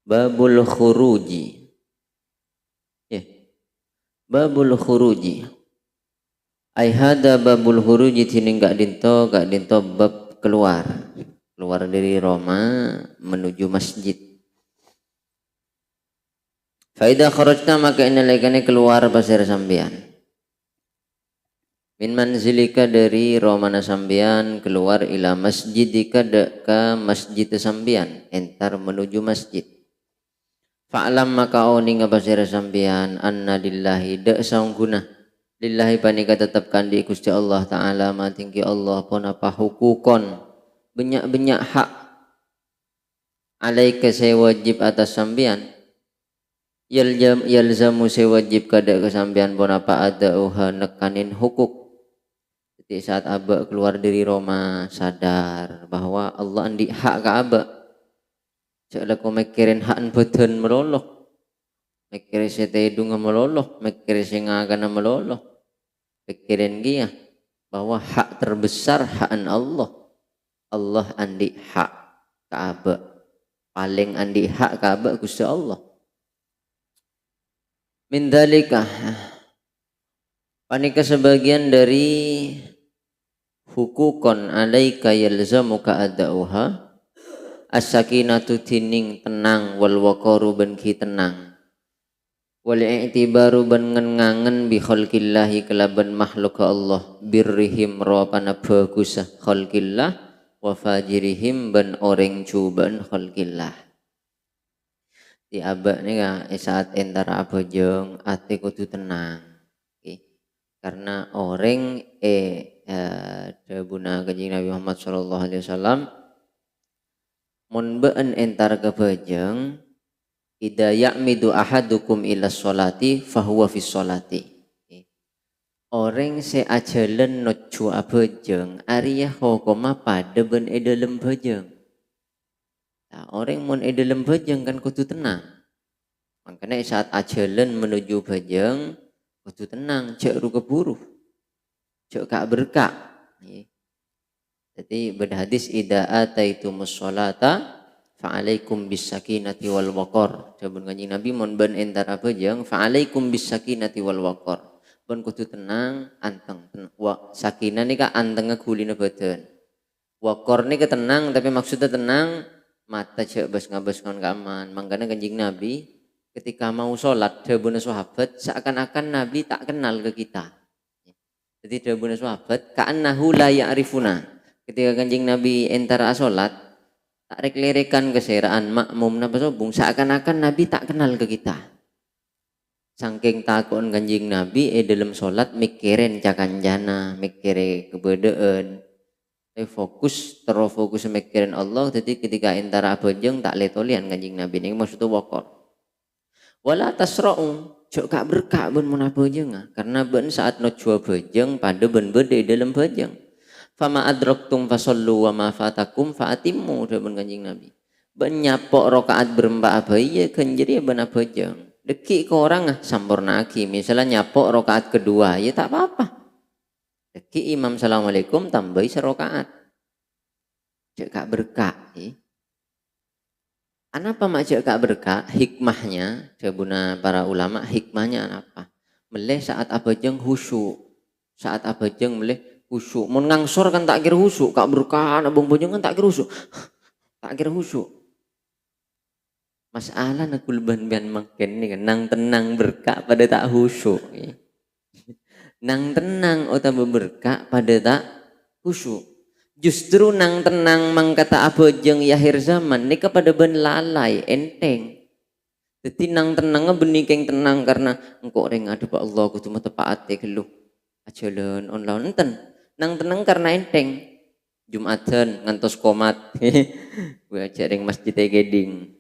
babul khuruji. Ya, babul khuruji. Ai hada babul khuruji tining gak dinto bab keluar dari Roma menuju masjid. Faida kharajna maka inalaikane keluar pasir sambian. Min manzilika dari Romana sambian keluar ila masjidika ke masjid sambian entar menuju masjid. Fa'lam maka oni ngabasir sambian anna lillahi dak saungguna lillahi panika tetapkan di Gusti Allah taala ma tinggi Allah pun apa hukukon banyak hak alaika saya wajib atas sambian yalzamu saya wajib kada kesambian pun apa ada nekanin hukuk. Jadi saat Aba keluar dari Roma sadar bahwa Allah andi hak ke Aba. Jangan kau mikirin hak badan meloloh, mikirin setedung meloloh, mikirin sengagan meloloh, mikirin dia bahwa hak terbesar hak Allah. Allah andi hak ke Aba, paling andi hak ke Aba Gusti Allah. Min dzalika panika sebagian dari hukukon alaika yalzamuka adauha as-sakinatu tining tenang wal waqaru ben ki tenang wal i'tibaru ben ngangen bi khalqillahi kelaban makhluk Allah birrihim ropana bagusah khalqillah wa fajirihim ben oreng cuban khalqillah. Di Aba ni saat entara abojong ati kudu tenang. Karena orang debuna kanjeng Nabi Muhammad sallallahu alaihi wasallam mun beun entar kebajeng ida ya'midu ahadukum ila sholati fahuwa fi sholati. Orang se ajalan nuju abojeng ariyah hokoma pada ben edalem bajeng. Nah, orang mun edalem bajeng kan kudu tenang. Makanya saat ajalan menuju bajeng kudu tenang, cek ru keburu, cek gak berkah. Jadi berhadis ida ataitumus sholata fa'alaikum bisakinati wal waqar. Jabun kanjeng Nabi mun ben entar bajeng fa'alaikum bisakinati wal waqar. Ben kudu tenang, anteng. Sakinah nika anteng ngegulina badan. Waqar nika tenang tapi maksudnya tenang mata cek bas ngabas kon kaman. Mangkana kanjeng Nabi ketika mau sholat dawuhna sahabat seakan-akan Nabi tak kenal ke kita. Jadi dawuhna sahabat ka'annahu la ya'rifuna. Ketika kanjeng Nabi entara sholat tak rek-lerekan keseraan makmum napa sobung seakan-akan Nabi tak kenal ke kita. Saking takon kanjeng Nabi dalam sholat mikirin cakanjana, mikire kebedaan. Fokus mikirin Allah. Jadi ketika entara bojong tak letolian kanjeng Nabi ini maksudnya wakor. Wala tasra'u jok gak berkah ben mun bojeng karena ben saat najwa bojeng pada ben bede dalam bojeng. Fama adraktum fasallu wa ma fatakum faatimmu demen kanjeng Nabi. Ben nyapok rakaat berempat abai ya kan jadi ben bojeng. Deki ke orang sampurna aki misalnya nyapok rakaat kedua ya tak apa-apa. Deki imam assalamualaikum tambahi serakaat. Jok gak berkah ya. Kenapa macam gak berkah? Hikmahnya, jabuna para ulama, hikmahnya apa? Meleh saat abajeng khusyuk. Saat abajeng meleh khusyuk. Mun ngangsor kan tak kira khusyuk, gak berkah abang bojeng kan tak kira khusyuk. Tak kira khusyuk. Masalah nakul ban makin nih nang tenang berkah pada tak khusyuk. Nang tenang atau berkah pada tak khusyuk. Justru nang tenang mangkata abojeng akhir zaman ini kepada ben lalai enteng. Jadi nang tenang benikeng tenang karena engkau orang ada pak Allah kudu mata paate keluh ajalan online enten. Nang tenang karena enteng. Jumatan ngantos komat. Gue ajaring masjid Geding.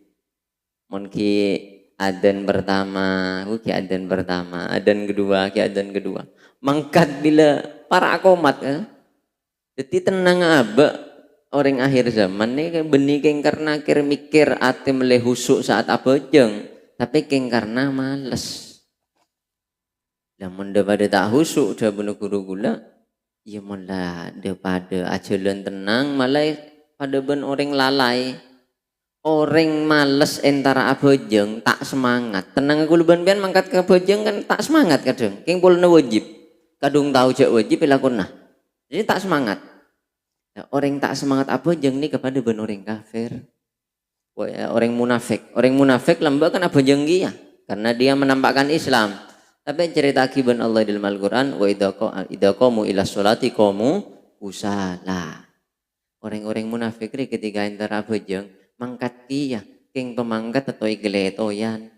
Mon ki adzan pertama, adzan pertama, adzan kedua. Mangkat bila para komat jadi tenang aba orang akhir zaman ini benih keng karena kir mikir ati meleh husuk saat abojeng tapi keng karena males. Lamun daripada tak husuk dah bener guru gula ya malah daripada ajalan tenang malah pada ben orang lalai Orang males entara abojeng tak semangat. Tenang aku leban pian mangkat ke abojeng kan tak semangat kadang. King pulna wajib. Kadung tahu jak wajib ilakunah. Jadi tak semangat. Nah, orang tak semangat abojeng nih kepada ben orang kafir. Orang munafik. Orang munafik lembah kan abojeng dia. Karena dia menampakkan Islam. Tapi cerita akibat Allah dalam Al-Quran. Wa idha qamu ila sholati qamu kusala. Orang-orang munafik ketika entara abojeng mangkat kia king pemangkat atau igeletoyan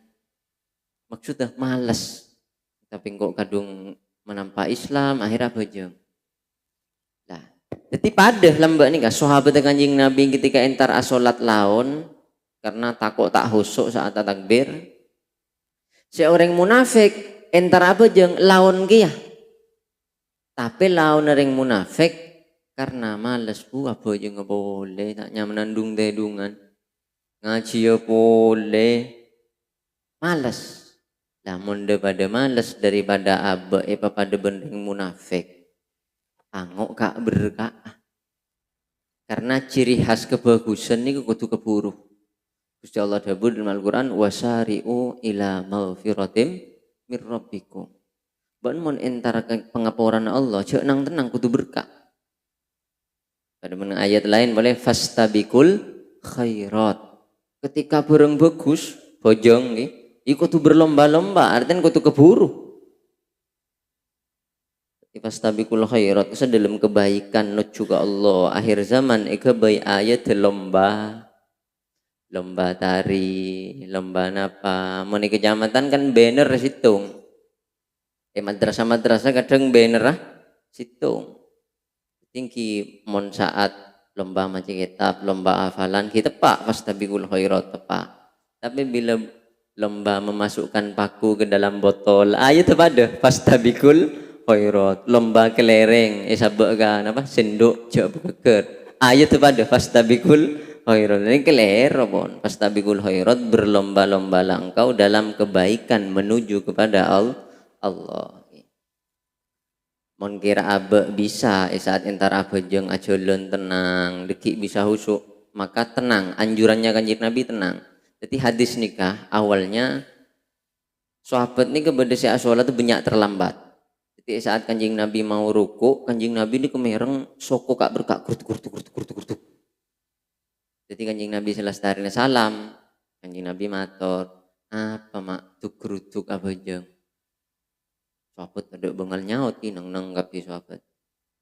maksudnya males tapi kok kadung menampak Islam akhirnya bojong lah jadi pada lembak nih sahabat Kanjeng Nabi ketika entar asolat laun karena takut tak husuk saat takbir seorang munafik entar bojong laun kia tapi laun orang munafik karena males buah bojong nggak boleh tak nyaman nandung dedungan ngaji ya boleh males lah mun pada males daripada abe pada bending munafik angok kak berkah karena ciri khas kebagusan ini kudu keburu Gusti Allah dabur dalam Al-Quran wasari'u ila maghfiratim mir rabbikum ban mun entar pengapuran Allah cek nang tenang kudu berkah pada menang ayat lain boleh fastabikul khairat ketika bareng bagus bojong nih ikut tuh berlomba-lomba artinya kudu keburu fastabikul khairat itu dalam kebaikan nuju ke Allah akhir zaman bayi ayat lomba tari lomba napa mau di kecamatan kan banner situng madrasah kadang banner situng tinggi mon saat lomba maca kitab, lomba hafalan kita pak fastabikul khairat tepak. Tapi bila lomba memasukkan paku ke dalam botol, ayo tepada fastabikul khairat. Lomba kelereng, sabekkan apa sendok jak beker. Ayo tepada fastabikul khairat. Ini kelero pon. Fastabikul khairat berlomba-lomba langkau dalam kebaikan menuju kepada Allah. Mon kira abe bisa saat entar abe jeng ajolen tenang deki bisa husuk maka tenang anjurannya Kanjeng Nabi tenang jadi hadis nikah awalnya sahabat ini kepada si asolat itu banyak terlambat jadi saat Kanjeng Nabi mau ruku Kanjeng Nabi ini kemereng soko kak berkak kurtuk jadi Kanjeng Nabi selesai salam Kanjeng Nabi matur apa mak tuk gerutuk abe jeng sahabat ada bengal nyaut nang nanggapi sahabat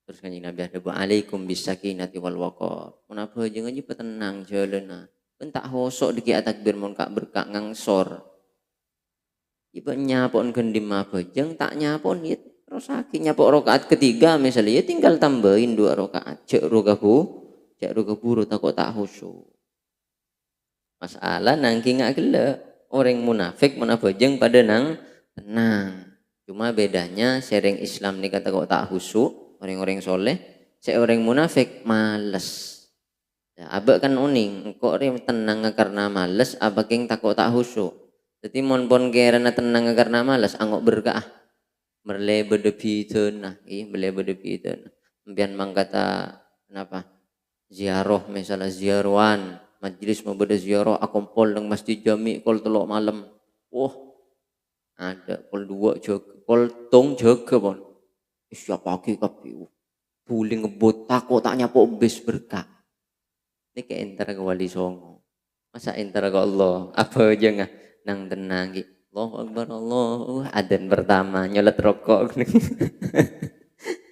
terus Kanjeng Nabi ada waalaikum bisakinati wal waqar mun apa jeung aja petenang jalan pun tak hosok diki takbir mun kak berkak ngangsor iba nyapon gendim apa jeung tak nyapon ya terus aki nyapok rakaat ketiga misalnya ya tinggal tambahin 2 rakaat cek ruga buru takut tak husuk masalah nangki ngak gele orang munafik munafik pada nang tenang. Cuma bedanya sering Islam nih kata kok tak husuk orang-orang soleh, seorang munafik males. Ya, abek kan uning, kok orang tenang karena males, abek yang takut tak husuk. Jadi mon pon karena tenang karena males, angok berkah. Merle bedebiten, nah, merle bedebiten. Mbian mangkata kenapa? Ziarah misalnya ziarwan, majelis mau beda ziarah, akompol nang masjid jami kol telok malam. Wah, ada kol 2 jaga kol tong jaga pon siapa pagi kapi buli ngebut takut tak nyapok bis berkah ini ke entar ke wali songo masa entar ke Allah apa aja nggak nang tenang gitu Allahu Akbar Allah adzan pertama nyolet rokok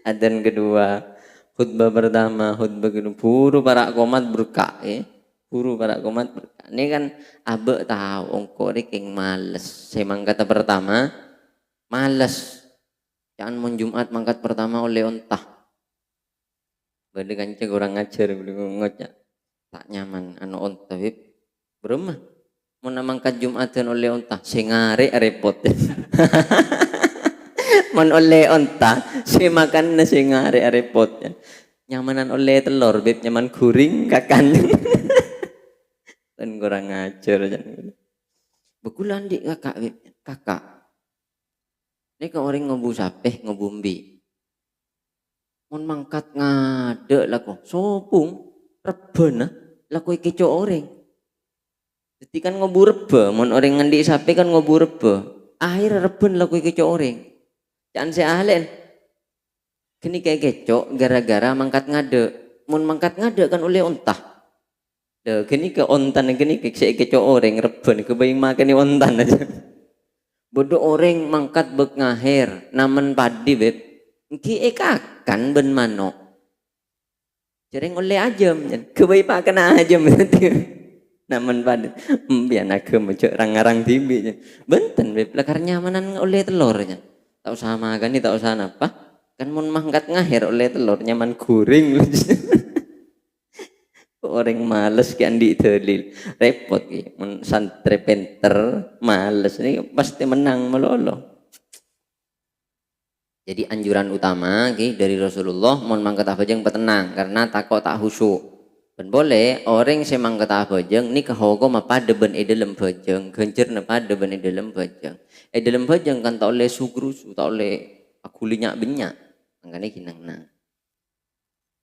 adzan kedua khutbah pertama khutbah kedua buru para komat berkah buru para komat berkah ini kan abe tahu ongko king males semang kata pertama males jangan mau Jumat mangkat pertama oleh ontah bade kancing orang ngajar belum ngocak tak nyaman anu ontah wib beremah mau mangkat Jumatan oleh ontah singare repot mon oleh ontah si makan singare repot nyamanan oleh telur bib nyaman guring kakan kan kurang ngajar begulan di kakak bib kakak ini ke orang ngobu sapeh ngobumbi. Mun mangkat ngade lah kok sopung rebena lah kok keco orang. Jadi kan ngobu reba, mon orang ngendi sapi kan ngobu reba. Akhir reben lah kowe kecok orang. Jangan saya ahlen. Kini kayak kecok gara-gara mangkat ngade. Mon mangkat ngade kan oleh ontah. Deh, kini ke ontan kini kayak kecok orang reben kebayang makan ni ontan aja. Bodoh orang mangkat bek ngahir, namen padi beb. Ki ekakan ben manok. Jarang oleh ajam, kebayang makan ajam berarti. Naman pada biar nak macam rang-rang tibi benten belakar nyamanan oleh telurnya tak usah makan ni tak usah apa kan mau mangkat ngahir oleh telur nyaman kuring orang males kan di telil repot ki mun santri penter males ni pasti menang melolo. Jadi anjuran utama ki dari Rasulullah mau mangkat apa jeng petenang karena takut tak khusyuk. Ben boleh orang semang kata bajeng ni kahogo mapada ben dalam bajeng gencer na pada ben dalam bajeng dalam bajeng kan tak oleh sugrusu tak oleh aku linyak benyak makanya kinang nang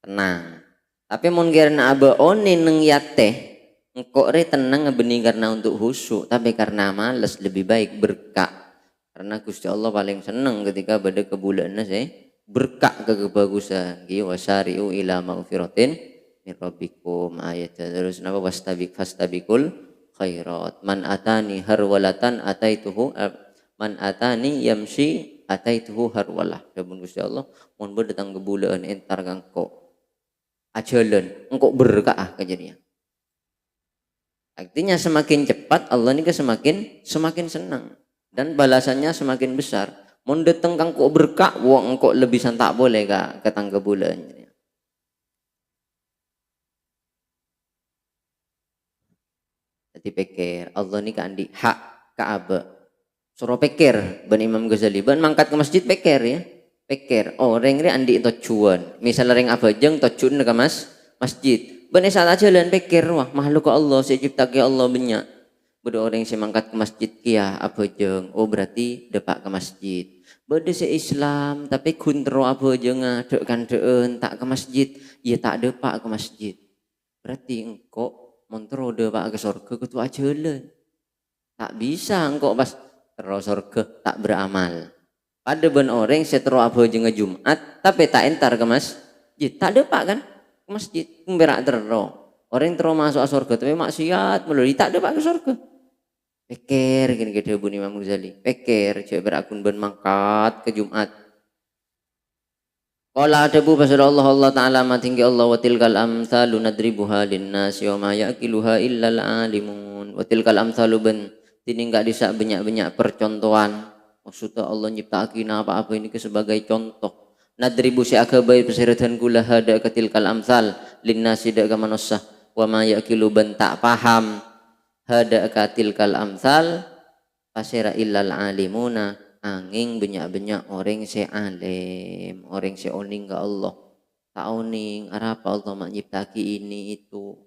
tenang tapi mon karena aba one neng yate engkau re tenang bening karena untuk khusyuk tapi karena males lebih baik berkah karena Gusti Allah paling seneng ketika pada kebulannya berkah kebagusan ki wasari'u ila maghfiratin rabbikum ayat terus napa fastabikul khairat man atani harwalatan ataituhu man atani yamshi ataituhu harwalah sabun Gusti Allah mun datang ke bulan entar kangko ajalan engkau berkah kejadian artinya semakin cepat Allah ini semakin senang dan balasannya semakin besar mun datang kangko berkah wong engkau lebih santak boleh kak ketang ke bulan. Jadi pikir Allah ni kan di hak Ka'bah. Suruh pikir ben Imam Ghazali ben mangkat ke masjid pikir ya. Pikir orang ni andi tujuan. Misal ring abajeng tujuan ke masjid. Ben salah jalan pikir wah makhluk Allah si cipta ke Allah banyak. Beda orang si mangkat ke masjid kia abajeng. Oh berarti depak ke masjid. Beda si Islam tapi kuntro abajeng dek kan deun tak ke masjid. Ya tak depak ke masjid. Berarti engkau montrode pak ke surga ketua jalan tak bisa engkau pas terus surga tak beramal pada ben orang setero apa jeung Jumat tapi tak entar ke masjid tak ada pak kan ke masjid berak terus orang terus masuk surga tapi maksiat melalui tak ada pak ke surga pikir gini gede Bu Imam Ghazali pikir coba berakun ben mangkat ke Jumat. Qala adabu pasal Allah Ta'ala ma tinggi Allah wa tilkal amthalu nadribuha linnasi wa ma yaqiluha illal alimun wa tilkal amthalu ben tini enggak bisa banyak-banyak percontohan maksudnya Allah nyiptakin apa-apa ini sebagai contoh nadribu si akabai pesiratan kula hada ketilkal amthal linnasi dak manusia wa ma yaqilu ben tak paham hada ketilkal amthal pasira illal alimuna angin banyak-banyak orang se alim orang se oning ke Allah tak oning apa Allah mak nyiptaki ini itu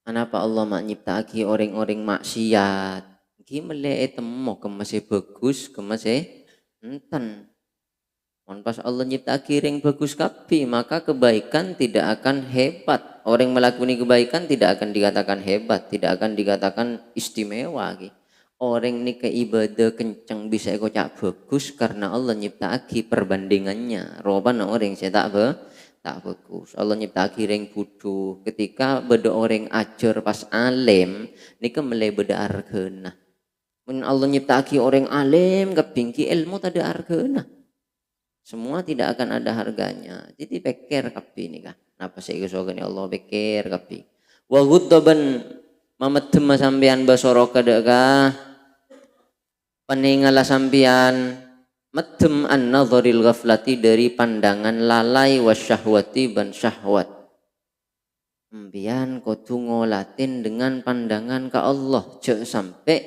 kenapa Allah mak nyiptaki orang-orang maksiat gimana temu kemasih bagus kemasih enten pas Allah nyiptaki ring bagus kapi maka kebaikan tidak akan hebat orang melakukan kebaikan tidak akan dikatakan hebat tidak akan dikatakan istimewa gitu. Orang ni ke ibadah kencang bisa kocak bagus karena Allah nyiptaki perbandingannya. Roban orang saya tak bagus. Allah nyiptaki ring bodoh. Ketika beda orang ajar pas alim, ni ke mulai beda argana. Men Allah nyiptaki orang alim kepingki ilmu tak ada argana. Semua tidak akan ada harganya. Jadi pikir kapi ni kah. Napa saya kesogan Allah pikir kapi. Wa ghuddaban mametem sampean basoroka dekah. Peninggalah sampian medem an-nadharil ghaflati dari pandangan lalai wasyahwati ban syahwat. Sampian kudu ngolatin dengan pandangan ke Allah, jek sampai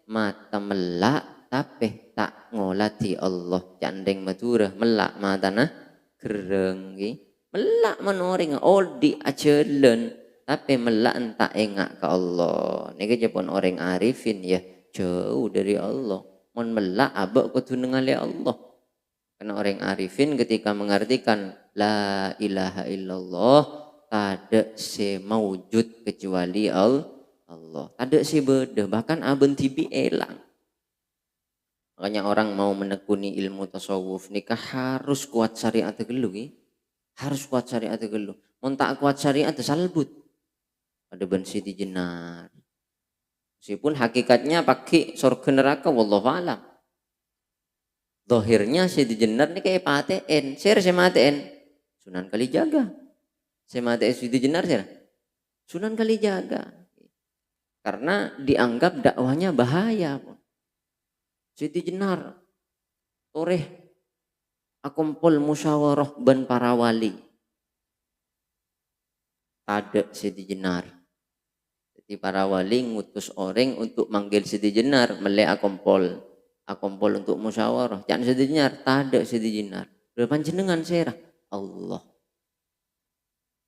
mata melak tapi tak ngolati Allah. Candeng madura melak matana gereng ki. Melak menoring di ajalan tapi melak entak engak ke Allah. Niki jepun orang arifin ya jauh dari Allah. Mon melak abak kudu ningali Allah. Karena orang arifin ketika mengartikan la ilaha illallah Tada se maujud kecuali Allah. Tada se beda, bahkan aben tibi elang. Makanya orang mau menekuni ilmu tasawuf nikah harus kuat syariat tegelu, harus kuat syariat tegelu. Mun tak kuat syariat salbut. Ada ben Siti Jenar. Meskipun hakikatnya pakai surga neraka wallahu alam. Zahirnya Siti Jenar nih kayak paten, share sama paten. Sunan Kalijaga. Sama paten Siti Jenar share. Sunan Kalijaga. Karena dianggap dakwahnya bahaya. Siti Jenar toreh akumpul musyawarah ban para wali. Ada Siti Jenar. Jadi para wali ngutus orang untuk manggil Siti Jenar mele akumpul untuk musyawarah. Jangan Siti Jenar, ada Siti Jenar. Depan jenengan serah Allah.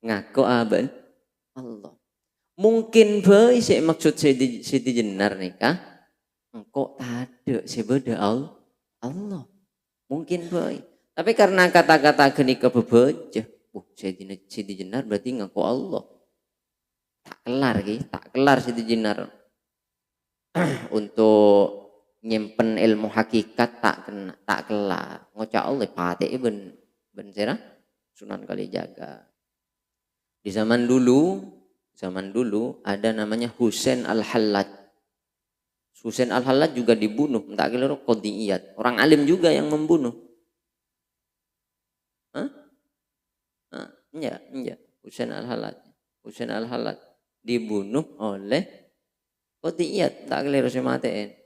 Ngaku aban Allah. Mungkin bae sik maksud Siti Jenar nikah. Engkau ada sebeda Allah. Mungkin baik. Tapi karena kata-kata geni kebebeja. Siti Jenar berarti ngaku Allah. Tak kelar Siti Jenar. Untuk nyimpen ilmu hakikat tak kelar. Ngocak Allah pate ben serah Sunan Kalijaga. Di zaman dulu ada namanya Husain Al-Hallaj. Husain Al-Hallaj juga dibunuh, tak kira qadiyat. Orang alim juga yang membunuh. Enggak. Husain Al-Hallaj dibunuh oleh qadiyat, tak kira semateen.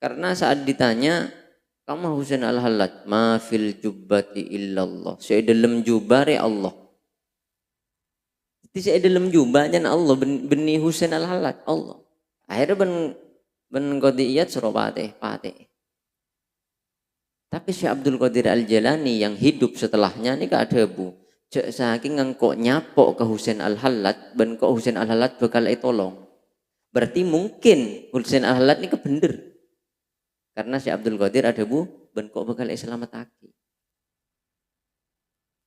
Karena saat ditanya, kamu Husain Al-Hallaj, ma fil jubbati illallah. Saya dalam jubare Allah. Jadi saya dalam jubahnya Allah benih Husain Al-Hallaj Allah. Akhirnya ben qadiyat suruh pate. Tapi Syekh Abdul Qadir Al-Jalani yang hidup setelahnya ini gak ada bu. Cek saking ngengkok nyapok ke Husain Al-Hallaj, ben kok Husain Al-Hallaj bakal tolong. Berarti mungkin Husain Al-Hallaj ini kebener. Karena Syekh Abdul Qadir ada bu, ben kok bakal selamat aki.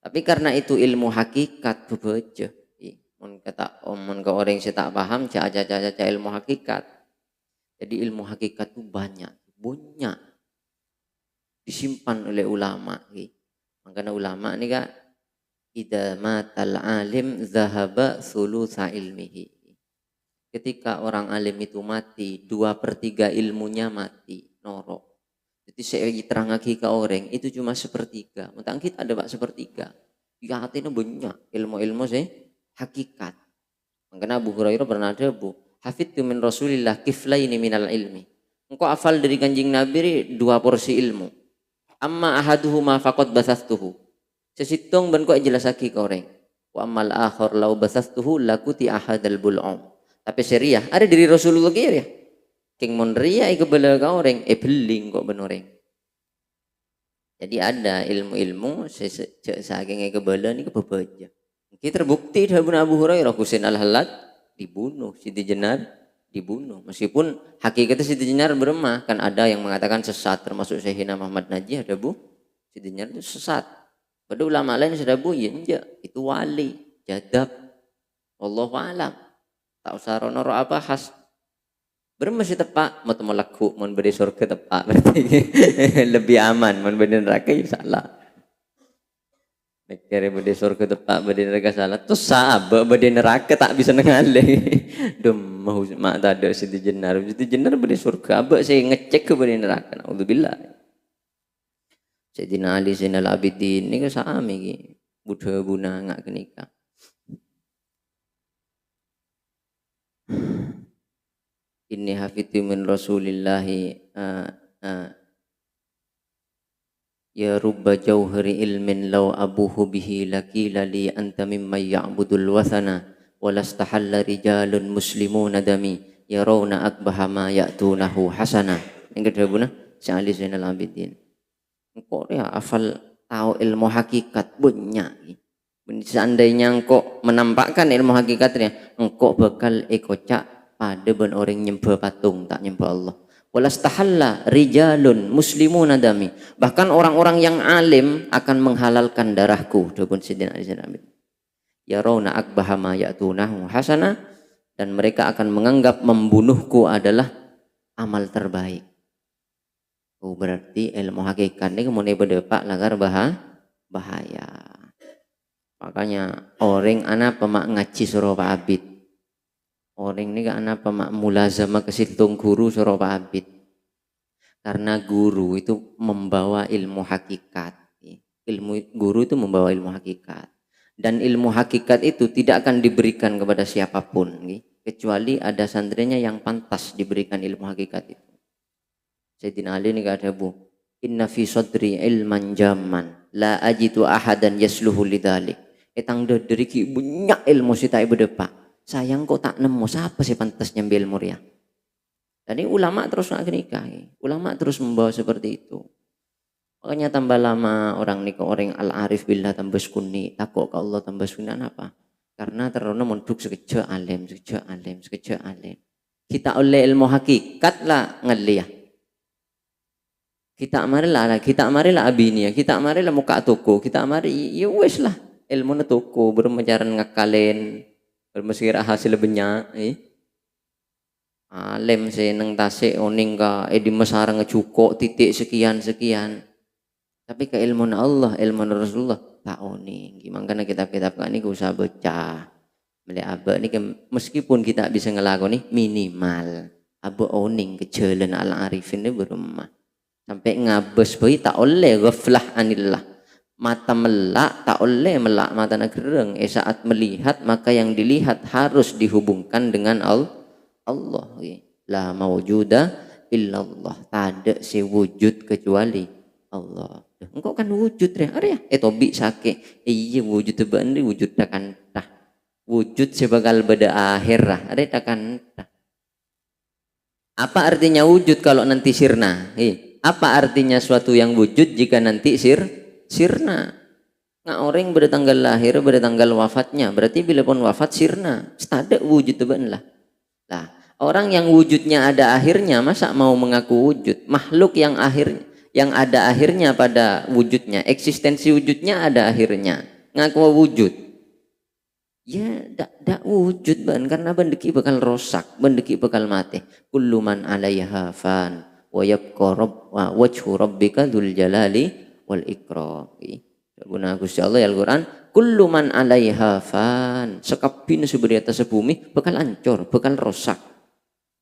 Tapi karena itu ilmu hakikat bebejo. Mun kata omon ke orang yang tak paham, caca ilmu hakikat. Jadi ilmu hakikat itu banyak disimpan oleh ulama. Makanya ulama ini kak, idza matal alim zahaba thulutsa ilmihi. Ketika orang alim itu mati, 2/3 ilmunya mati, norok. Jadi saya terang lagi ke orang itu cuma 1/3. Mentang kita ada pak 1/3. Ya hatinya banyak ilmu sih hakikat. Makanya Abu Hurairah pernah ada bu. Hafidtu min Rasulillah kiflaini minal ilmi. Engkau hafal dari Kanjeng Nabi 2 porsi ilmu. Amma ahaduhuma faqad basastuhu. Sesitung ben kok jelasake ke orang. Wa ammal akhar law basastuhu lakuti ahadal bul'um. Tapi seriah ada dari Rasulullah ya. King mon ria ke bela ka orang beling kok ben orang. Jadi ada ilmu-ilmu saking ke bela ni kebebaja. Kita terbukti dari Abu Hurairah Husain Al-Hallaj dibunuh, Siti Jenar dibunuh. Meskipun hakikatnya Siti Jenar beremah, kan ada yang mengatakan sesat, termasuk Syekhina Muhammad Najih ada bu, Siti Jenar itu sesat. Pada ulama lain sudah bu, ya enggak, itu wali, jadab, wallahu alam. Tak usah ronoro apa khas. Beremah si tepak, mau temu laku, mau beri surga tepak, berarti lebih aman, mau beri neraka ya salah. Nekere bade surga tepak bade neraka salah terus sahabat bade neraka tak bisa nengale. Dom mau mak tak ada Siti Jenar bade surga abak saya ngecek ke bade neraka. Naudzubillah. Sayyidina Ali Zainal Abidin ini ke sami ki. Buddha guna ngak kenika. Inni hafidhu min Rasulillahi ya rubba jauhari ilmin law abuhu bihi lakila li anta mimman ya'budul wathana walastahalla rijalun muslimuna dami yarawna akbaha ma ya'tunahu hasana. Yang kedua buna Syekh Ali Zainal Abidin. Engkau ya hafal tahu ilmu hakikat banyak. Seandainya engkau menampakkan ilmu hakikatnya, engkau bakal ekocak pada ben orang nyembah patung tak nyembah Allah. Walastahalla rijalun muslimun adami. Bahkan orang-orang yang alim akan menghalalkan darahku. yarawna akbaha ma ya'tunahu hasana, dan mereka akan menganggap membunuhku adalah amal terbaik. Oh, berarti ilmu hakikat ini kemudian berdepak lagar bahaya. Makanya orang anak pemak ngaji suruh Pak Abid. Orang ini kan anak pemak mulazamah kesitung guru suruh Pak Abid. Karena guru itu membawa ilmu hakikat. Ilmu guru itu membawa ilmu hakikat. Dan ilmu hakikat itu tidak akan diberikan kepada siapapun. Kecuali ada santrinya yang pantas diberikan ilmu hakikat itu. Sayyidina Ali ini kata bu, inna fi sadri ilman jaman, la ajitu ahadan yasluhu lidhalik. Etang dari ki banyak ilmu sita ibu depak. Sayang kok tak nemu siapa sih pantas nyambil ilmu ya. Jadi ulama terus nak nikah, ulama terus membawa seperti itu. Makanya tambah lama orang nikah orang al-arif billah tambah sukuni, takut ke Allah tambah sukuni apa? Karena terlalu munduk sekejap alim. Kita oleh ilmu hakikat lah ngelih. Kita amarilah abinia, kita amarilah muka toko, kita amari ya wes lah ilmu na toko bermajaran ngakalin, bermesira hasil banyak. Alim seneng tasik oning ka di mesara ngecukok titik sekian. Tapi ke ilmu Allah, ilmu Rasulullah tak oning. Gimana karena kitab-kitab kan ini usah baca. Beli abah ini meskipun kita bisa ngelakoni minimal abah oning ke jalan al-arifin ini berumah. Sampai ngabes bayi tak oleh ghaflah anillah. Mata melak tak oleh melak mata nagereng. Saat melihat maka yang dilihat harus dihubungkan dengan Allah. La mawjuda illallah, tak ada sewujud kecuali Allah. Engkau kan wujud ya, tobi sake iya wujud tebandi wujud takkan tah wujud sebakal beda akhir lah takkan tah. Apa artinya wujud kalau nanti sirna? Apa artinya suatu yang wujud jika nanti sirna? Nah orang pada tanggal lahir pada tanggal wafatnya, berarti bila pun wafat sirna, ada wujud teban lah. Lah, orang yang wujudnya ada akhirnya masa mau mengaku wujud? Makhluk yang ada akhirnya pada wujudnya, eksistensi wujudnya ada akhirnya, ngaku wujud. Ya, dak wujud ban karena bendeki bakal rosak, bendeki bakal mati. Kullu man 'alaiha fan wa yabqa wajhu rabbika dzul jalali wal ikram. Guna Gusti Allah ya Al-Qur'an, kullu man 'alaiha fan, sekabin di atas bumi bakal hancur, bakal rosak.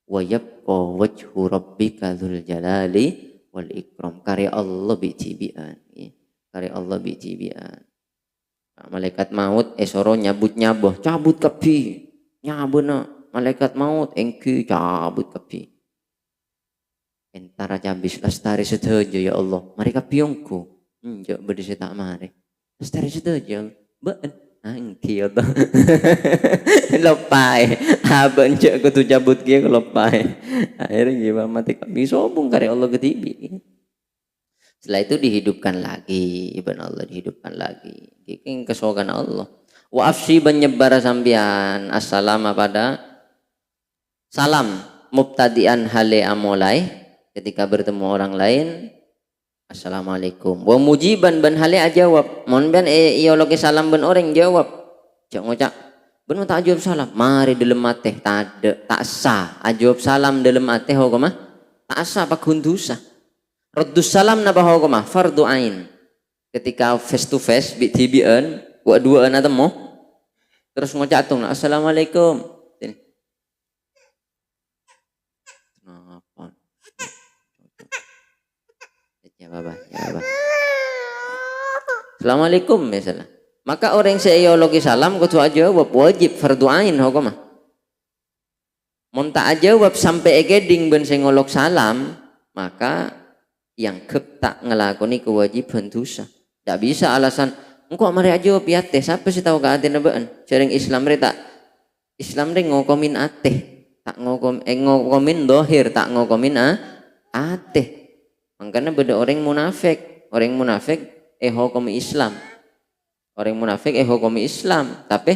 Wa yabqa wajhu rabbika dzul jalali wal ikram, karya Allah bijibian. Karya Allah bijibian. Nah, malaikat maut soro nyabut cabut kapi. Nyabuna malaikat maut engki cabut kapi. Entara cabis lestari sedaja ya Allah. Mereka piongku. Jok berdisi tak mari. Lestari sedaja. Baan. Angki ya Allah. Lepai. Abang jok kutu cabut kia lepai. Akhirnya gimana mati kami sombong karya Allah ketibi. Setelah itu dihidupkan lagi. Ibn Allah dihidupkan lagi. Kiking kesokan Allah. Wa afsi banyebar sambian. Assalamu pada salam. Mubtadian hale amolai. Ketika bertemu orang lain, assalamualaikum. Wa mujiban ban hale ajawab. Mon ben iologi salam ben orang jawab. Cak ngocak. Ben tak jawab salam. Mari dalam mateh tak sah. Ajawab salam dalam mateh hukumah. Tak sah pak hundusa. Raddus salam napa hukumah? Fardu ain. Ketika face to face bitibian, wa duaan atemu. Terus ngocak tung assalamualaikum. Ya Bapak. Assalamualaikum misalnya. Maka orang seiyologi salam kudu jawab wajib fardu ain hukumah. Mun tak jawab sampai egeding ben sing ngolok salam, maka yang tak ngelakoni kewajiban dosa. Tak bisa alasan engkau mari jawab ya teh siapa sih tahu ka atene beun. Sering Islam re tak Islam re ngokomin ateh, tak ngokomin dohir, tak ngokomin ateh. Makanya beda orang munafik hukum Islam. Orang munafik hukum Islam, tapi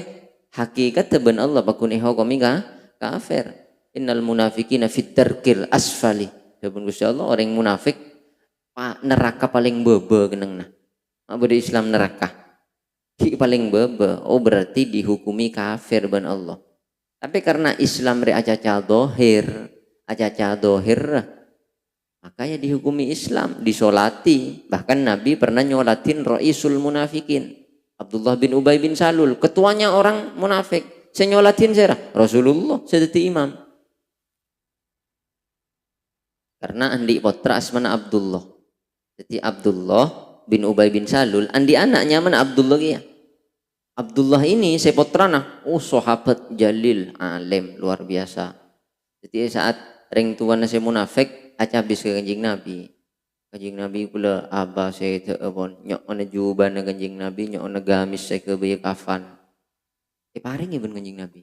hakikat teben Allah bakun hukum kafir. Innal munafiqina fit darkil asfali. Teben Gusti Allah orang munafik neraka paling bebe genengna. Beda Islam neraka. Ki paling bebe, oh berarti dihukumi kafir ban Allah. Tapi karena Islam re acaca dohir, makanya dihukumi Islam, disolati. Bahkan Nabi pernah nyolatin Raisul Munafikin, Abdullah bin Ubay bin Salul, ketuanya orang munafik. Saya nyolatin saya Rasulullah, saya jadi imam. Karena andi potra asmana Abdullah. Jadi Abdullah bin Ubay bin Salul, andi anaknya mana Abdullah ya. Abdullah ini saya potrana, sahabat jalil, alim luar biasa. Jadi saat ring tuan saya munafik, aca habis ke kanjeng Nabi. Kanjeng Nabi kula aba saya teepon, nyok ana jubana kanjeng Nabi, nyok ana gamis saya ke bayi kafan. Paring ibn kanjeng Nabi.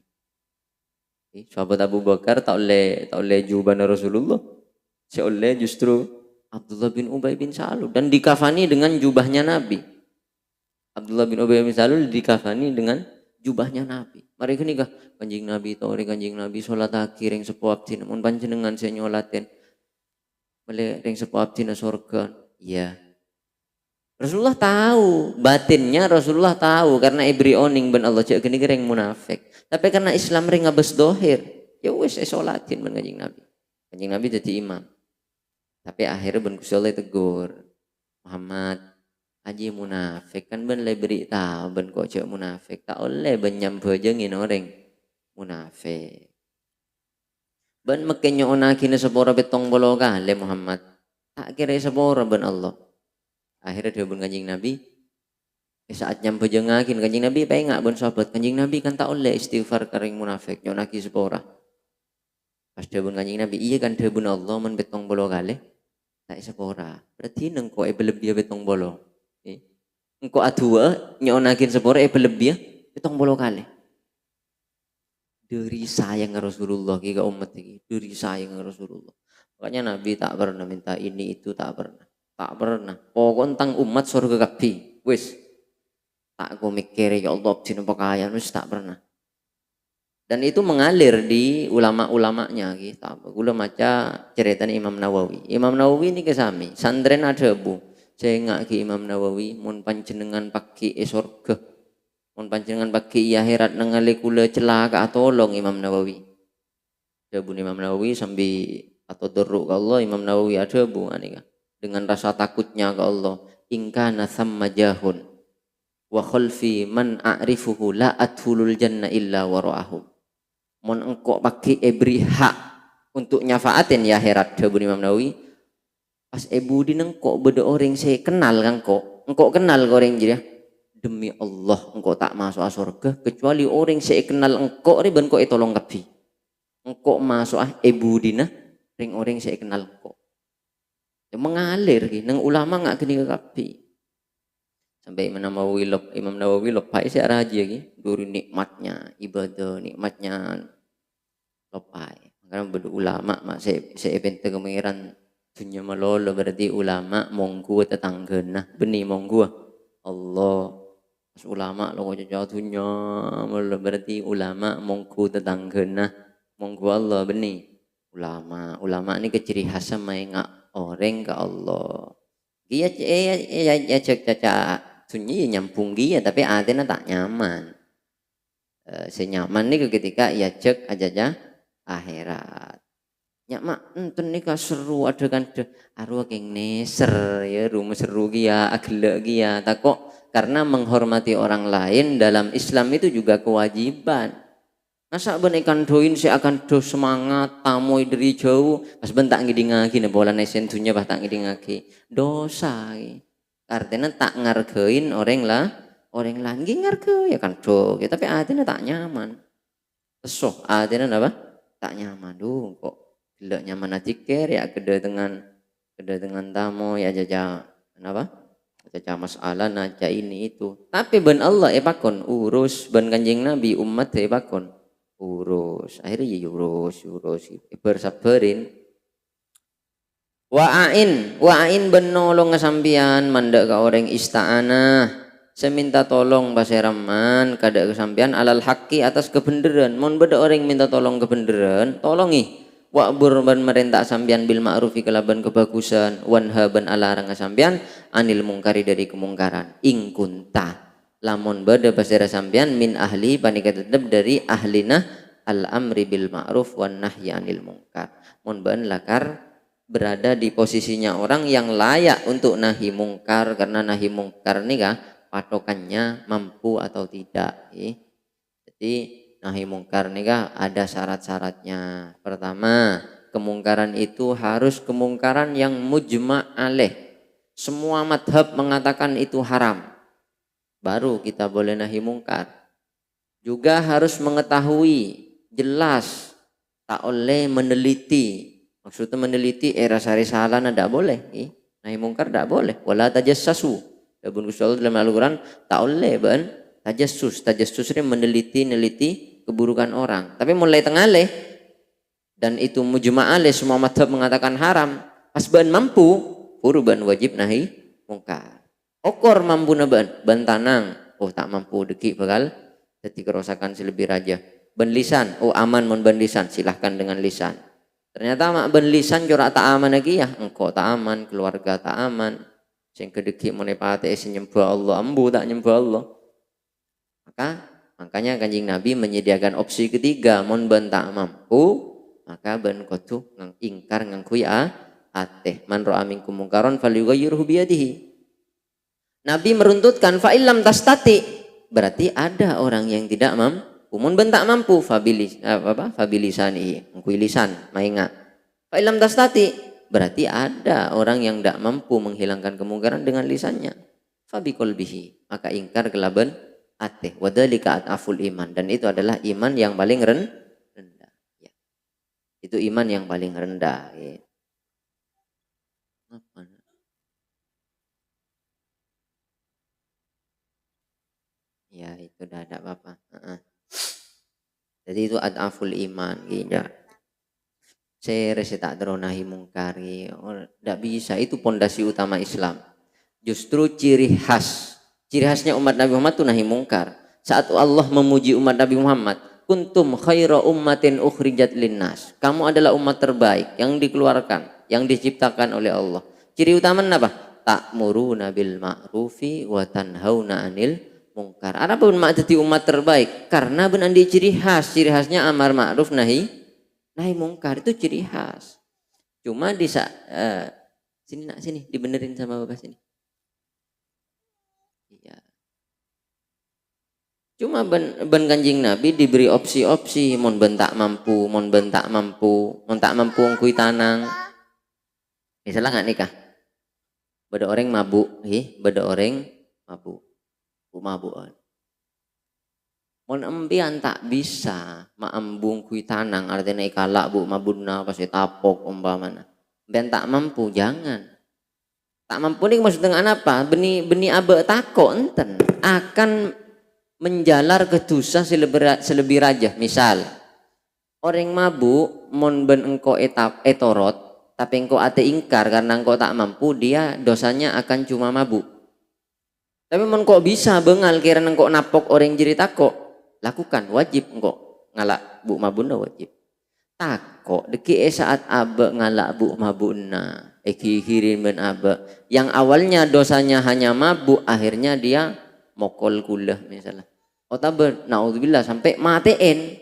Sahabat Abu Bakar tak oleh jubana Rasulullah. Saya oleh justru Abdullah bin Ubay bin Salul dan dikafani dengan jubahnya Nabi. Abdullah bin Ubay bin Salul dikafani dengan jubahnya Nabi. Mari nikah kanjeng Nabi tore kanjeng Nabi salat akhir ring sepuh abdi mun panjenengan saya nyolaten. Mele ring sepuh abdi na surga. Iya. Rasulullah tahu, batinnya Rasulullah tahu karena ibri oning ben Allah cek geni ring munafik. Tapi karena Islam ring ngabes dohir, ya wis sholatin ben kanjeng Nabi. Kanjeng Nabi jadi imam. Tapi akhirnya ben Gusti Allah tegur. Muhammad aji munafik kan ben le beri tahu ben kok cek munafik tak oleh ben nyambejengin orang munafik. Ben makenyo ona kini sepora betong bolo kale Muhammad. Tak kira sepora ben Allah. Akhirnya dia ben kanjeng Nabi. Saat nyampejengakin kanjeng Nabi bae ngak ben sahabat kanjeng Nabi kan tak oleh istighfar kering munafik nyonaki sepora. Pas dia ben kanjeng Nabi iya kan dia ben Allah men betong bolo kale. Tak sepora. Berarti nengko lebih betong bolo. Engko adua nyonakin sepora lebih betong bolo kali. Dari sayang Rasulullah ke umat ini, dari sayang Rasulullah. Makanya Nabi tak pernah minta ini itu tak pernah. Pokok tentang umat surga kapi, wis tak aku mikir ya Allah abdina pakaian wis tak pernah. Dan itu mengalir di ulama-ulamanya gitu. Gula maca cerita Imam Nawawi. Imam Nawawi ini kesami, santren ada bu. Saya ngak ke Imam Nawawi, mun panjenengan pagi surga, mun panjenengan pagi akhirat nengali kula celaka tolong Imam Nawawi. Ada bu Imam Nawawi sambil atau deruk ke Allah Imam Nawawi ada bu anika. Dengan rasa takutnya ke Allah, ingkana thamma jahun wa khalfi man a'rifuhu la adhulul janna illa wara'ahu. Mon engkau pakai ebri hak untuk nyafaatin ya akhirat debu Imam Nawawi. Pas ebu di nengkok beda orang saya kenal kan kok. Engkau kenal orang jadi demi Allah engkau tak masuk surga kecuali orang saya kenal engkau riban kok tolong kapi. Engkau masuk ebu dina ring orang saya kenal engkau. Mengalir ki nang ulama ngak geni kapi. Sampai Imam Nawawi lepai si raja ki duri nikmatnya ibadah nikmatnya lepai. Karena bedu ulama mak saya bente kemiran dunia malolo berarti ulama monggu tetanggena beni monggu Allah. Mas ulama lo jauh dunia malolo berarti ulama monggu tetanggena monggu Allah beni ulama ini keciri khasnya main ngak orang ke Allah. Iya cek caca sunyi nyambung dia tapi adanya tak nyaman. Senyaman nih ketika ia cek aja akhirat. Nyamak enten nih seru ada kan arwah keng neser ya rumah seru dia agak dia tak kok karena menghormati orang lain dalam Islam itu juga kewajiban. Masa benekan doin saya akan do semangat tamu dari jauh pas bentak ngidingaki nih bola nesentunya bah tak ngidingaki dosa. Artinya tak ngargain orang lagi ngargain ya kan do ya, tapi artinya tak nyaman. Esoh artinya apa? Tak nyaman duh kok gila nyaman aja ya keda dengan tamu ya jaja apa? Jaja masalah naja ini itu. Tapi ben Allah pakon urus ben kanjeng Nabi umat pakon urus akhirnya ya urus bersabarin wa'ain benolong kesampian mandak ke orang ista'anah seminta tolong baseraman kada kesampian alal haki atas kebenaran mon beda orang minta tolong kebenaran tolongi wa'bur ban merintah sampian bil ma'rufi kelaban kebagusan wanha ban alarang kesampian anil mungkari dari kemungkaran ing kunta lamun bada pasira sampean min ahli panika tetep dari ahlina al amri bil ma'ruf wan nahyi anil munkar. Mun ben lakar berada di posisinya orang yang layak untuk nahi mungkar, karena nahi mungkar nih kah patokannya mampu atau tidak. Jadi nahi mungkar nih kah ada syarat-syaratnya. Pertama, kemungkaran itu harus kemungkaran yang mujma' alaih. Semua madhab mengatakan itu haram, baru kita boleh nahi mungkar. Juga harus mengetahui jelas, tak oleh meneliti. Maksudnya meneliti sari salah tidak boleh. Nahi mungkar tidak boleh. Wala tajassasu. Ibnu Qusay dalam Al-Quran tak oleh ban tajassus. Tajassus ini meneliti keburukan orang. Tapi mulai tengaleh dan itu mujma' alaih, semua madhab mengatakan haram. Pas ban mampu, urban wajib nahi mungkar. Okor mampu ban tanang, oh tak mampu deki bakal jadi kerosakan selebih raja. Ben lisan, oh aman mon ben lisan, silahkan dengan lisan. Ternyata mak ben lisan corak tak aman lagi ya, engkau tak aman, keluarga tak aman. Sing kedeki monepate nyembah Allah, ambu tak nyembah Allah. Makanya Kanjeng Nabi menyediakan opsi ketiga, mon ben tak mampu, maka ben kudu ingkar ngangkui ateh. Man ra'a minkum mungkaron falyughayyirhu biyadihi. Nabi meruntutkan fa illam tastati, berarti ada orang yang tidak mampu. Mun ben tak mampu fabilisani, ngkui lisan, maingat. Fa illam tastati, berarti ada orang yang tidak mampu menghilangkan kemungkaran dengan lisannya. Fa biqalbihi, maka ingkar kelaban ateh. Wadzalika ataful iman, dan itu adalah iman yang paling rendah. Ya. Itu iman yang paling rendah. Ya. Ya itu udah ada apa-apa. Jadi itu adaful iman gitu. Saya tak teronahi mungkari, tidak bisa. Itu pondasi utama Islam. Justru ciri khasnya umat Nabi Muhammad itu nahi mungkar. Saat Allah memuji umat Nabi Muhammad, kuntum khaira ummatin ukhrijat linnas. Kamu adalah umat terbaik yang dikeluarkan, yang diciptakan oleh Allah. Ciri utama apa? Ta'muruna bil ma'rufi wa tanhauna 'anil mungkar. Adapun mak jadi umat terbaik karena benar di ciri khasnya amar ma'ruf nahi mungkar, itu ciri khas. Cuma di sini dibenerin sama Bapak sini. Iya. Cuma ben Kanjeng Nabi diberi opsi-opsi, mon ben tak mampu, mon tak mampu ngkui tanang. Misalnya nggak nikah. Beda orang mabuk, beda orang mabuk. Mabuan. Mon empian tak bisa maembung kui tanang, artinya ikalak bu mabuna pasti tapok umpamana. Ben tak mampu, jangan. Tak mampu ini maksud dengan apa? Beni abe tako enten akan menjalar ke dosa selebih raja. Misal orang mabuk mon ben engko etorot, tapi engko ate ingkar karena engko tak mampu, dia dosanya akan cuma mabuk. Tapi mon kok bisa bengal kira engko napok orang jadi tako, lakukan, wajib engko ngalak bu mabunda wajib. Tako deki saat abe ngalak bu mabuna, kirim ben abe yang awalnya dosanya hanya mabuk, akhirnya dia mokol kulah misalnya. Otabe naudzubillah sampai matiin.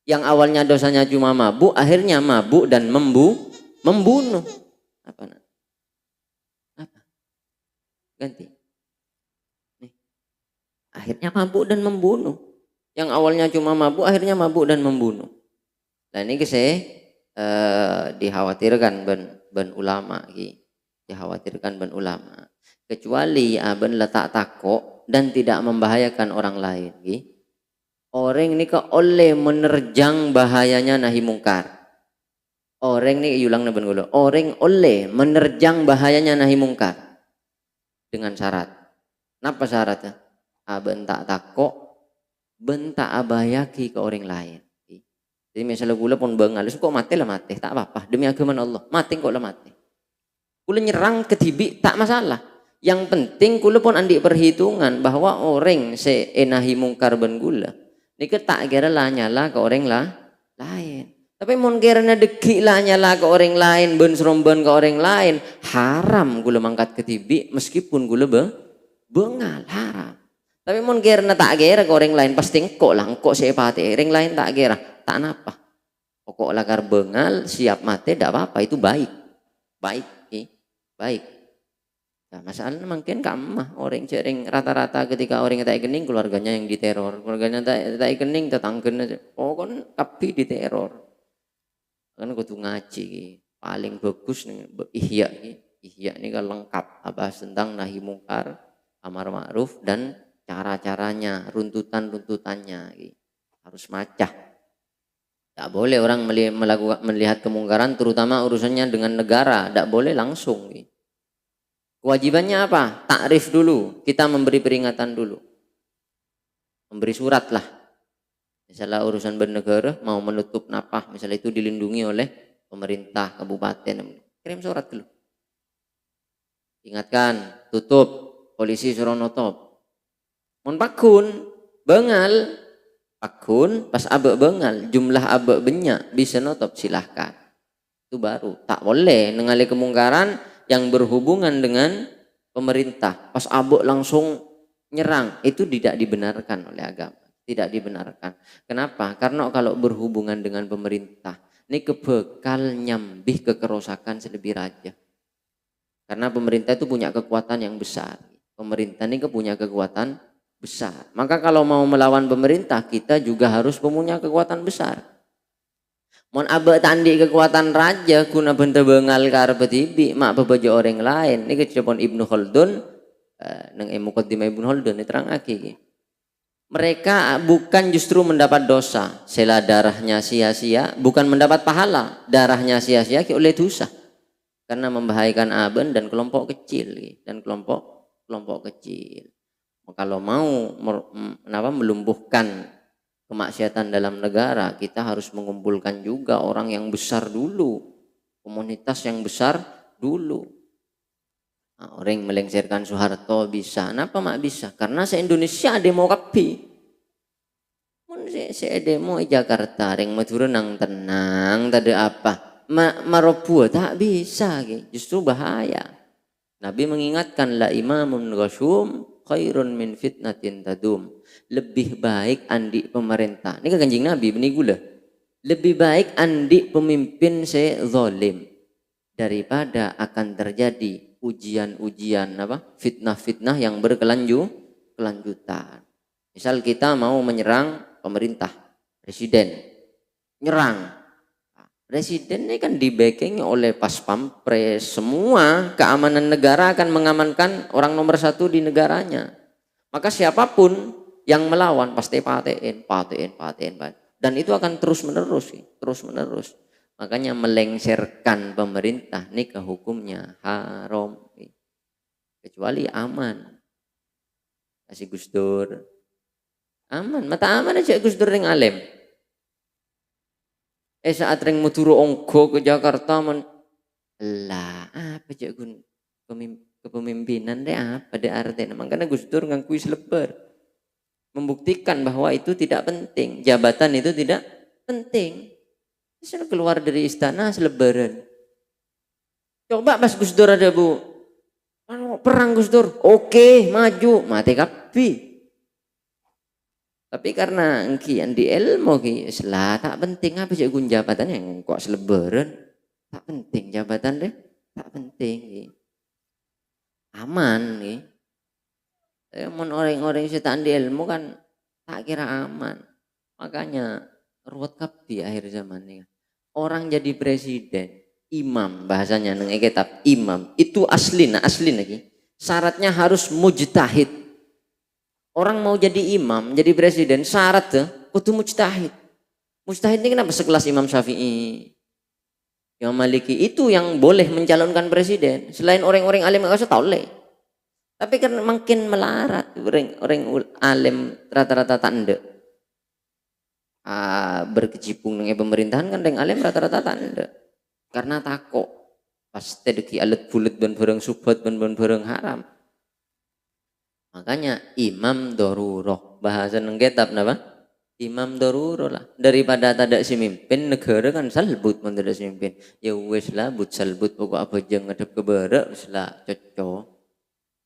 Yang awalnya dosanya cuma mabuk, akhirnya mabuk dan membunuh. Apa? Ganti. Akhirnya mabuk dan membunuh. Yang awalnya cuma mabuk, akhirnya mabuk dan membunuh. Nah ini dikhawatirkan ben ulama, dikhawatirkan ben ulama. Kecuali ben letak takok dan tidak membahayakan orang lain. Orang ini oleh menerjang bahayanya nahi mungkar. Orang ini ulang ben gulo. Orang oleh menerjang bahayanya nahi mungkar dengan syarat. Kenapa syaratnya? Ben tak takok, ben tak abayaki ke orang lain. Jadi misalnya gula pun bengal, kok mati lah mati, tak apa-apa. Demi agama Allah, mati kok lah mati. Gula nyerang ke tibi tak masalah. Yang penting gula pun andi perhitungan bahwa orang enahi mungkar ben gula. Ini tak kira lah nyala ke orang lain. Tapi mon kira deki lah nyala ke orang lain, ben seromben ke orang lain, haram gula mangkat ke tibi meskipun gula bengal, haram. Tapi mon kira tak kira ke orang lain pasti engkau lah, engkau siapa hati, orang lain tak kira, tak napa. Pokok lakar bengal siap mati, tidak apa-apa, itu baik, baik, baik. Nah, masalahnya mungkin kamah orang cering rata-rata ketika orang tak kening keluarganya yang diteror, keluarganya tak kening tetanggen aja, oh kan kapi diteror, kan kudu ngaji, paling bagus nih ihya ini kan lengkap, bahas tentang nahi mungkar, amar ma'ruf dan cara-caranya, runtutan-runtutannya harus macah. Tidak boleh orang melihat kemungkaran, terutama urusannya dengan negara, tidak boleh langsung. Kewajibannya apa? Takrif dulu, kita memberi peringatan dulu, memberi surat lah. Misalnya urusan bernegara mau menutup napah, misalnya itu dilindungi oleh pemerintah kabupaten, kirim surat dulu. Ingatkan, tutup, polisi suruh nutup. Mon pakun, bengal, pakun, pas abek bengal, jumlah abek banyak bisa nutup silahkan. Itu baru, tak boleh nengali kemungkaran yang berhubungan dengan pemerintah. Pas abek langsung nyerang, itu tidak dibenarkan oleh agama. Tidak dibenarkan. Kenapa? Karena kalau berhubungan dengan pemerintah, ini kebekal nyambih kekerosakan selebih raja. Karena pemerintah itu punya kekuatan yang besar. Pemerintah ini punya kekuatan besar. Maka kalau mau melawan pemerintah, kita juga harus punya kekuatan besar. Mon abe tandi kekuatan raja guna benda bengal karpe tibi mak bebaja orang lain. Ini kecapon Ibnu Khaldun nang muqaddimah Ibnu Khaldun terang aki. Mereka bukan justru mendapat dosa, sela darahnya sia-sia, bukan mendapat pahala, darahnya sia-sia oleh dosa. Karena membahayakan aben dan kelompok kecil dan kelompok kecil. Kalau mau melumpuhkan kemaksiatan dalam negara, kita harus mengumpulkan juga orang yang besar dulu, komunitas yang besar dulu. Nah, orang melengsarkan Soeharto bisa, kenapa mak bisa? Karena se-Indonesia demo kapi. Se-demo Jakarta, ring Madura nang tenang, tak ada apa. Marobua tak bisa, justru bahaya. Nabi mengingatkan la imamun ghasyum khairun min fitnatin tadum. Lebih baik andi pemerintah. Ini kan Kanjeng Nabi benih gula. Lebih baik andi pemimpin zalim daripada akan terjadi ujian-ujian fitnah-fitnah yang berkelanjutan. Misal kita mau menyerang pemerintah, presiden nyerang. Presiden ini kan di-backing oleh pas pampres, semua keamanan negara akan mengamankan orang nomor satu di negaranya. Maka siapapun yang melawan pasti paten. Dan itu akan terus menerus. Makanya melengsarkan pemerintah ini ke hukumnya haram. Kecuali aman. Kasih Gus Dur. Aman, mata aman aja Gus Dur yang alim. Saat ring muturu ongko ke Jakarta lah apa cek kepemimpinan deh apa deh artinya. Makanya Gus Dur ngangkui selebar. Membuktikan bahwa itu tidak penting. Jabatan itu tidak penting. Misal keluar dari istana selebaran. Coba pas Gus Dur ada bu. Perang Gus Dur. Oke maju. Mati kapi. Tapi karena engkian di ilmu lah tak penting apa sih gun jabatan yang kok selebaran. Tak penting jabatan deh. Tak penting. Aman nih. Orang-orang setan di ilmu kan tak kira aman. Makanya ruwet kapi akhir zaman ini. Orang jadi presiden, imam bahasanya neng kitab imam itu asli lagi. Syaratnya harus mujtahid. Orang mau jadi imam, jadi presiden syarat tuh kudu mujtahid. Mujtahid ini kenapa sekelas Imam Syafi'i, Imam Maliki itu yang boleh mencalonkan presiden. Selain orang-orang alim nggak usah tahu. Tapi karena makin melarat orang alim rata-rata tanda berkecimpung dengan pemerintahan kan orang alim rata-rata tanda karena takut pasti deki alat bulat dan barang subhat dan barang haram. Makanya imam daruroh bahasa nang kitab napa? Imam daruroh lah. Daripada tak si mimpin negara kan salbut mun tak si mimpin. Ya wis lah but salbut pokok apa jeng ngadep ke barak wis lah cocok.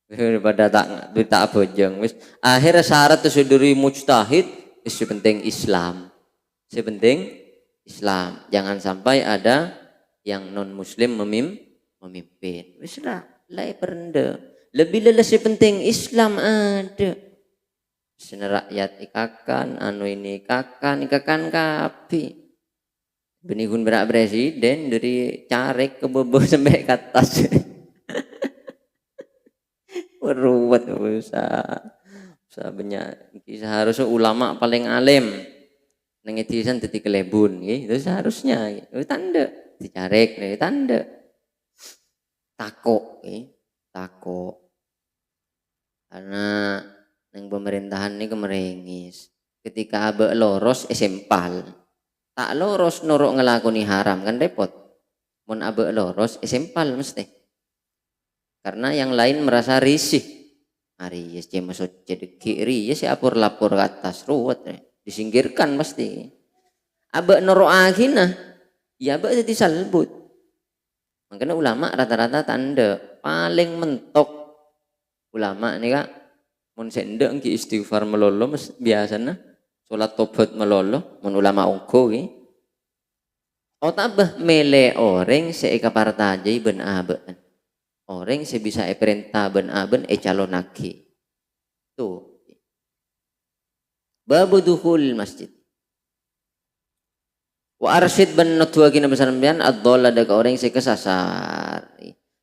daripada tak bojong wis akhirnya syarat seduri mujtahid wis penting Islam. Sepenting Islam. Jangan sampai ada yang non muslim memimpin. Wis lah, lai perende. Lebih leles penting Islam ada. Sena rakyat ikakan, anu ini ikakan kapi. Benihun berak presiden dari carek ke bobo sampai ke atas. Beruat usah banyak. Seharusnya ulama paling alim. Nengetisan teti kelebun, itu seharusnya. Itu tanda dicarek, itu tanda takok, takok. Karena neng pemerintahan ini kemerengis. Ketika abe loros sempal, tak loros norok ngelakoni haram kan repot. Mun abe loros sempal mesti. Karena yang lain merasa risih. Hari yes cuma so jadi kiri yes apur lapor ke atas ruwet. Disingkirkan pasti. Abak noro akhina, ya abak jadi salbut. Makanya ulama rata-rata tanda paling mentok ulama nih kak. Mun sendek ki istighfar melolo biasanya sholat tobat melolo. Mun ulama ongko ki. Otabah mele orang seika partajai ben abak. Orang sebisa perintah ben aben calon naki. Tuh. Babu dukhul masjid. Wa arsyid ben nutwa kina besambian ad-dhalla ada orang sing kesasar.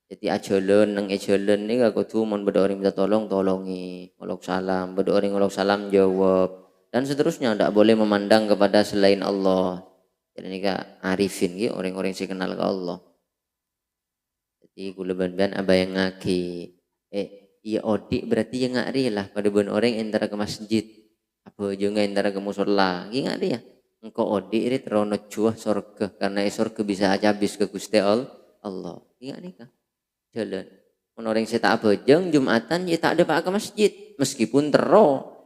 Jadi ajolen nang ajolen ni kudu mun beda orang minta tolongi, ngolok salam, beda orang ngolok salam jawab dan seterusnya tidak boleh memandang kepada selain Allah. Jadi ni arifin ki orang-orang sing kenal ke Allah. Jadi kula ben aba yang ngaki. Iya odik berarti yang ngari lah pada ben orang antara ke masjid. Apa juga antara ke musola, ingat dia. Engkau odi ini terono juah surga karena surga bisa aja habis ke Gusti Allah. Ingat nih kak, jalan. Orang saya tak bojong Jumatan ya tak ada pak ke masjid meskipun tero.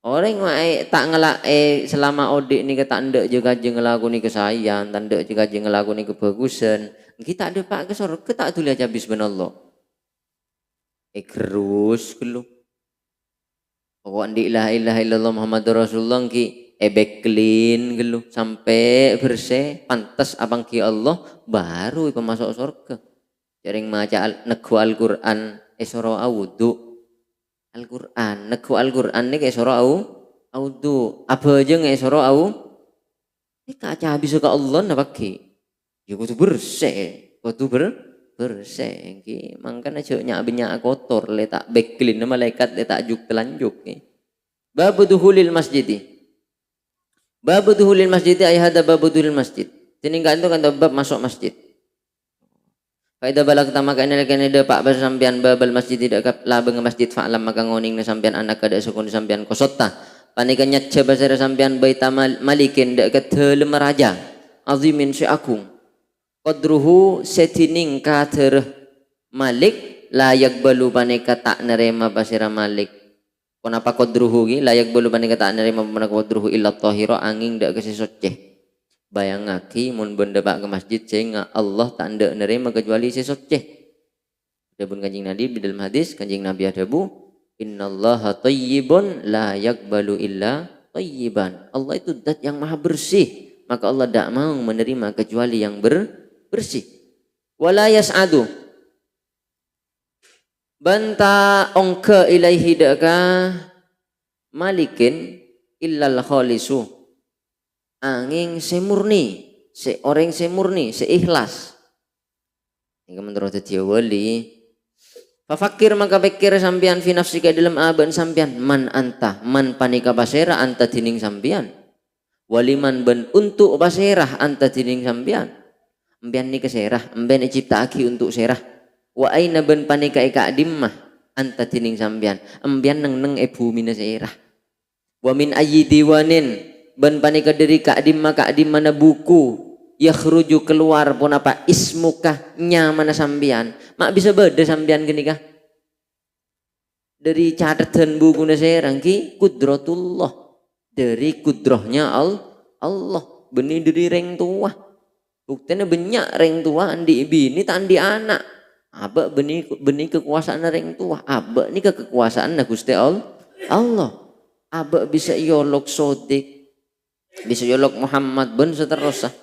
Orang tak ngelak selama odi ini kita ndak juga ngelakoni kesayangan, ndak juga ngelakoni kebagusan. Kita ada pak ke surga tak tulis aja habis ben Allah. Gerus gelu. Pokok di la ilaha illallah Muhammadur Rasulullah ki clean gelu sampai bersih pantas abang ki Allah baru masuk surga. Jaring maca nego Al-Qur'an sura wudu. Al-Qur'an nego Al-Qur'an ni sura wudu. Apa aja nge sura ini kaca habis ke Allah napa ki? Ya kudu bersih, kudu bersih ki mangkana aja nyak kotor letak clean malaikat letak juk telanjuk ki. Bab duhulil masjid. Bab duhulil masjid ay hada bab duhulil masjid. Tininggal itu kan bab masuk masjid. Faida balak tama kana ada pak sampean babal masjid tidak labeng masjid fa'lam maka ngoning na sampean anak kada sukun sampean kosotta. Panikan nyatja basara sampean baita malikin dak ketelem raja azimin si agung. Qadruhu setining kater malik layak balu paneka tak nerema basira malik. Kenapa qadruhu gi layak balu paneka tak nerema paneka qadruhu illa tahira angin dak kesesoceh. Bayangaki mun benda pak ke masjid sehingga Allah tak ndak nerema kecuali sesoceh. Adapun Kanjeng Nabi di dalam hadis Kanjeng Nabi ada bu innallaha thayyibun la yaqbalu illa thayyiban. Allah itu zat yang maha bersih, maka Allah tidak mau menerima kecuali yang bersih. Wala yas'adu banta ongka ilaihi daka malikin illal khalisu angin semurni seorang semurni seikhlas. Ini menurut dia wali. Fafakir maka pikir sampian fi nafsika dalam aban sampian man anta man panika basera anta tining sampian waliman ben untuk basera anta tining sampian. Embian ni keserah, embian ciptaaki untuk serah. Wa aina ben panika ika dimmah anta tining sambian. Embian neng bumi na serah. Wa min ayyi diwanin ben panika dari ka dimma na buku yakhruju keluar pun apa ismuka nyamana sambian. Mak bisa beda sambian gini kah? Dari catatan buku na serang ki kudratullah. Dari kudrohnya Allah. Benih dari reng tua. Buktinya banyak reng tua andi bini tak andi anak. Aba benih kekuasaan ring tuah. Aba ni kekuasaan na Gusti Allah. Aba bisa yolok sodik, bisa yolok Muhammad ben seterusnya.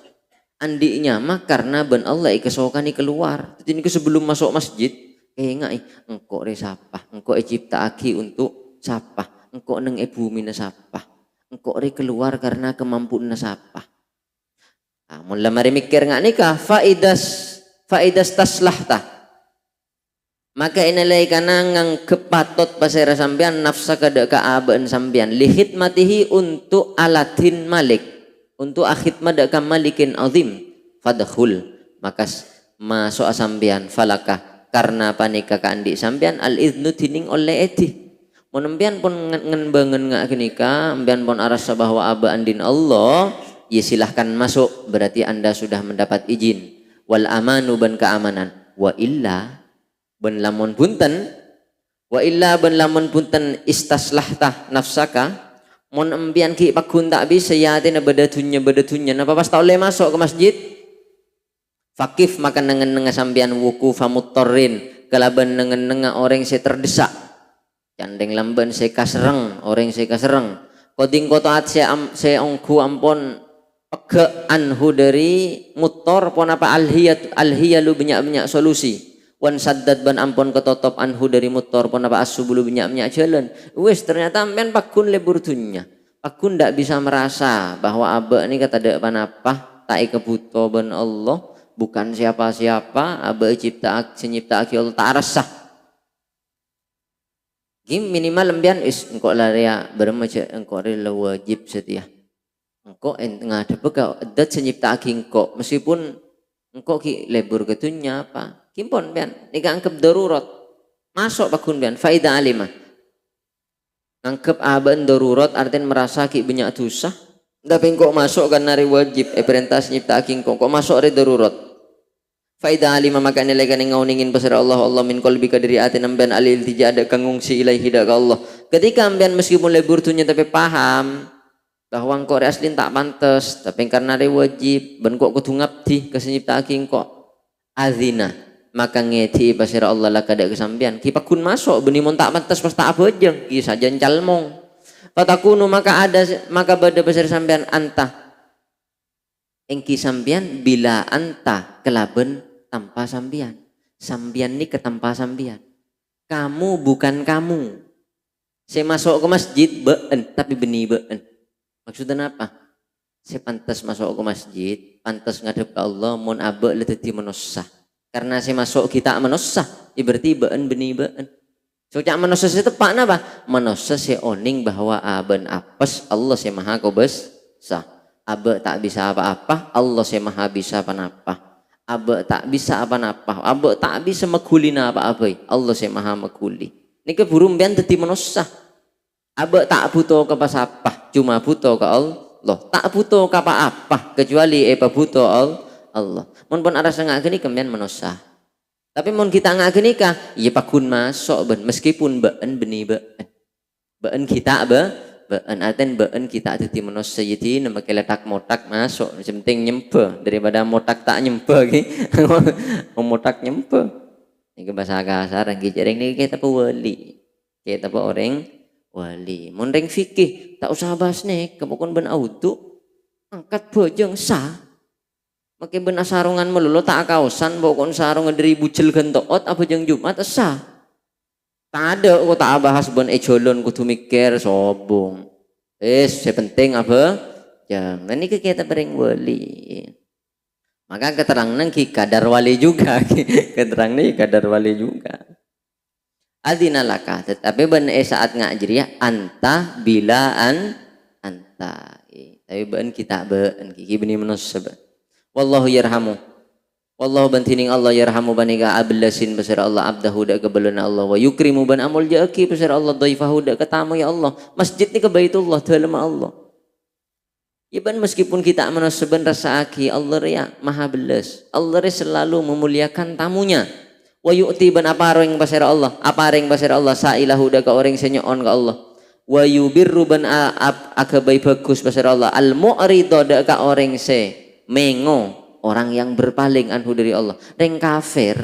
Andinya mah karena ben Allah ikesokan keluar. Jadi ini sebelum masuk masjid, ngai engkau resapah, engkau cipta aki untuk sapah, engkau neng bumi nasapah, engkau keluar karena kemampuan nasapah. Mula mari mikir nggak nikah faidas taslahta. Maka inalai kana ngang kepatot pasera sambian nafsa kada kaabaan sambian lihit matihi untuk alatin malik untuk akhid madaka malikin azim fadkhul maka masuk sambian falakah karena panika kandi sambian al idnu tining oleh eti monembian pun ngenbangen nggak kenika ambian pun arasa bahwa aba andin Allah ya silahkan masuk berarti anda sudah mendapat izin wal amanu ban keamanan wa illa ben lamun punten wa illa ben lamun punten istaslahta nafsaka mon embian ki pakun tak bisa ya tina bedatunya napa pas tau le masuk ke masjid fakif makan nengen sambian wuku famuttorin kalaban nengen orang se terdesak candeng lamban se kasereng orang se kasereng koding kotaat se ongku ampon pege anhu dari mutor pon apa alhiyalu banyak solusi wan saddad ban ampon ketotop anhu dari mutor pon apa asubulu banyak jalan wes ternyata ampen pakun lebur dunya pakun ndak bisa merasa bahwa aba ini kata dak panapa tak kebuto ben Allah bukan siapa-siapa aba cipta senyipta Allah tak resah gim minimal lembian is engkau laria bermaca engkau rela wajib setia engkau ngadep kau adat senyipta engkau meskipun engkau ki lebur ketunya apa kimpon bian nika angkep darurat masuk pakun bian faida alimah angkep aban darurat artinya merasa ki banyak dosa tapi engkau masuk kan nari wajib perintah senyipta engkau kok masuk re darurat faida alimah maka nilai kan ngauningin pasar Allah min qalbi kadiri atin ambian alil tija ada kangungsi ilaihi dak Allah ketika ambian meskipun lebur tunya tapi paham bahwa engkau aslin tak pantas tapi karena re wajib ben kok kudu ngabdi ka senyipta engkau azina maka ngeti pasir Allah lah kada kesambian ki pakun masuk beni mon tak pantas pas tak abejeng ki saja calmong fatakunu maka bada pasir sambian anta engki sambian bila anta kelaben tanpa sambian ni ketanpa sambian kamu bukan kamu saya masuk ke masjid been tapi beni been maksudnya apa saya pantas masuk ke masjid pantas ngadep ke Allah mon abe leteti menosah karena saya masuk kita menosah berarti been beni been so cak menosah saya tepat apa menosah saya oning bahwa aben apes Allah saya maha kobes sah abe tak bisa apa-apa Allah saya maha bisa apa-apa abe tak bisa apa-apa abe tak bisa mekulina apa-apa Allah saya maha mekuli ini keburum bian teti menosah abe tak butuh ke pas apa cuma butuh ke Allah tak butuh ke apa kecuali butuh Allah mun pun ada sengak geni kemudian menosah tapi mun kita ngak geni kah iya pakun masuk ben meskipun been beni been kita been aten been kita teti menosah jadi nama keletak motak masuk penting nyempe daripada motak tak nyempe ki motak nyempe ini bahasa kasar yang gijaring ni kita pewali kita orang wali mun ring fikih tak usah bahas nih kemukun ben audu angkat bojeng sah makai ben sarungan melulu tak kausan pokon sarung dari bucel gentoot apa jeng Jumat sah tak ada kok tak bahas ben ejolon kudu mikir sobong sepenting apa jangan ini kita bering wali maka keterangan ki kadar wali juga keterangan ni kadar wali juga adina laka tetapi ben saat ngajri ya anta bilaan anta tapi ben kita ben kiki beni manusia wallahu yarhamu wallahu bantining Allah yarhamu baniga ablasin besar Allah abdahu dak kebelana Allah wa yukrimu ban amul jaki besar Allah dhaifahu dak ketamu ya Allah masjid ni ke baitullah dalam Allah ya ban meskipun kita manusia ben rasa aki Allah ya maha belas Allah selalu memuliakan tamunya wa yu'ti ban apa ring basir Allah sailahu dak orang senyoon ka Allah wa yubirru ban akabai bagus basir Allah al mu'rido dak ka orang se mengo orang yang berpaling anhu dari Allah reng kafir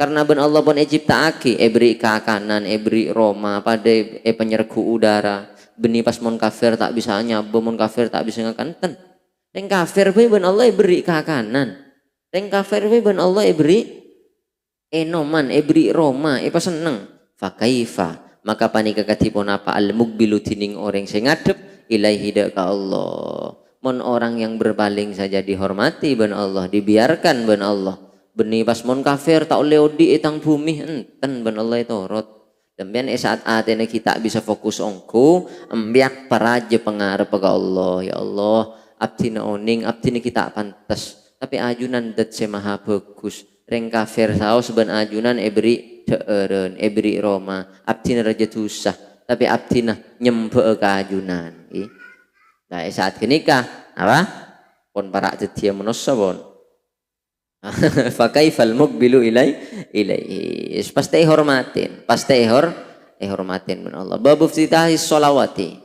Karena ben Allah pun ciptaake beri kakanan, beri Roma pada penyergu udara. Beni pas mon kafir tak bisa nyabu, mon kafir tak bisa ngakanten. Teng kafir be ben Allah beri kakanan. Teng kafir be ben Allah beri enoman, beri Roma, pas seneng. Fakaifa maka panika katipun apa al mukbilu tining orang sing ngadep ilaihi ka Allah. Mon orang yang berpaling saja dihormati ben Allah, dibiarkan ben Allah. Beni pas mon kafir tak oleh di etang bumi enten ben Allah itu rot. Demian saat atene kita bisa fokus ongko embiak paraje pengarep ke Allah. Ya Allah, abdina oning, abdina kita pantas. Tapi ajunan dat maha bagus. Reng kafir saos ben ajunan ebri deeren, ebri Roma. Abdina raja tusah, tapi abdina nyembe ke ajunan. Nah saat kenikah apa? Pon para setia menossa pon. Fakaifal mukbilu ilaihi. Pasti hormatin, pasti hormatin men Allah. Bab iftitahi sholawati.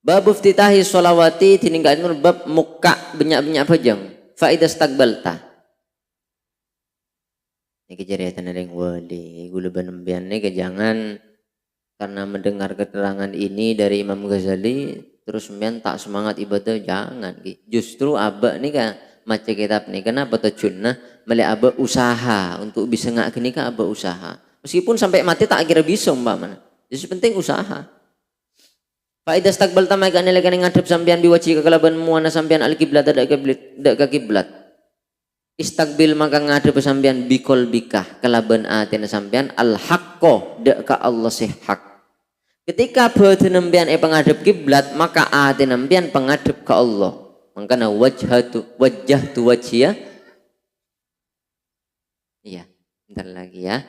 Bab iftitahi sholawati tininggalin bab muka banyak-banyak pejang. Faidah staqbalta. Ini kejadian ada yang wali. Gula benembian ini jangan karena mendengar keterangan ini dari Imam Ghazali terus mbian tak semangat ibadah, jangan. Justru abak nih kan maca kitab nih kenapa tajunna meli abak usaha untuk bisa ngak kini kan abak usaha. Meskipun sampai mati tak kira bisa umpamanya. Jadi penting usaha. Faidah staqbal tamakan nelekan ngadep sampean biwaci kekalaban muana sampean al kiblat dak ke kiblat. Istaqbil maka ngadep sampean bikol bikah kelaban atina sampean al haqqo dak ka Allah sih hak. Ketika badan nembian pengadep kiblat maka ati nembian pengadep ke Allah. Mangkana wajhatu wajhiya. Iya, bentar lagi ya.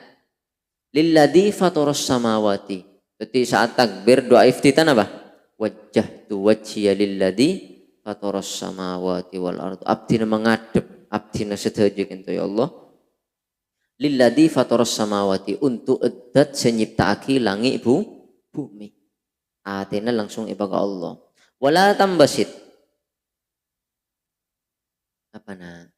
Lilladzi fataras samawati. Jadi saat takbir doa iftitan apa? Wajjahtu wajhiya lilladzi fataras samawati wal ardh. Abdina mengadep, abdina sedaja kento ya Allah. Lilladzi fataras samawati untuk edat senyiptaake langit bumi. Atina langsung ibaga Allah. Wala tambasit. Apa nah?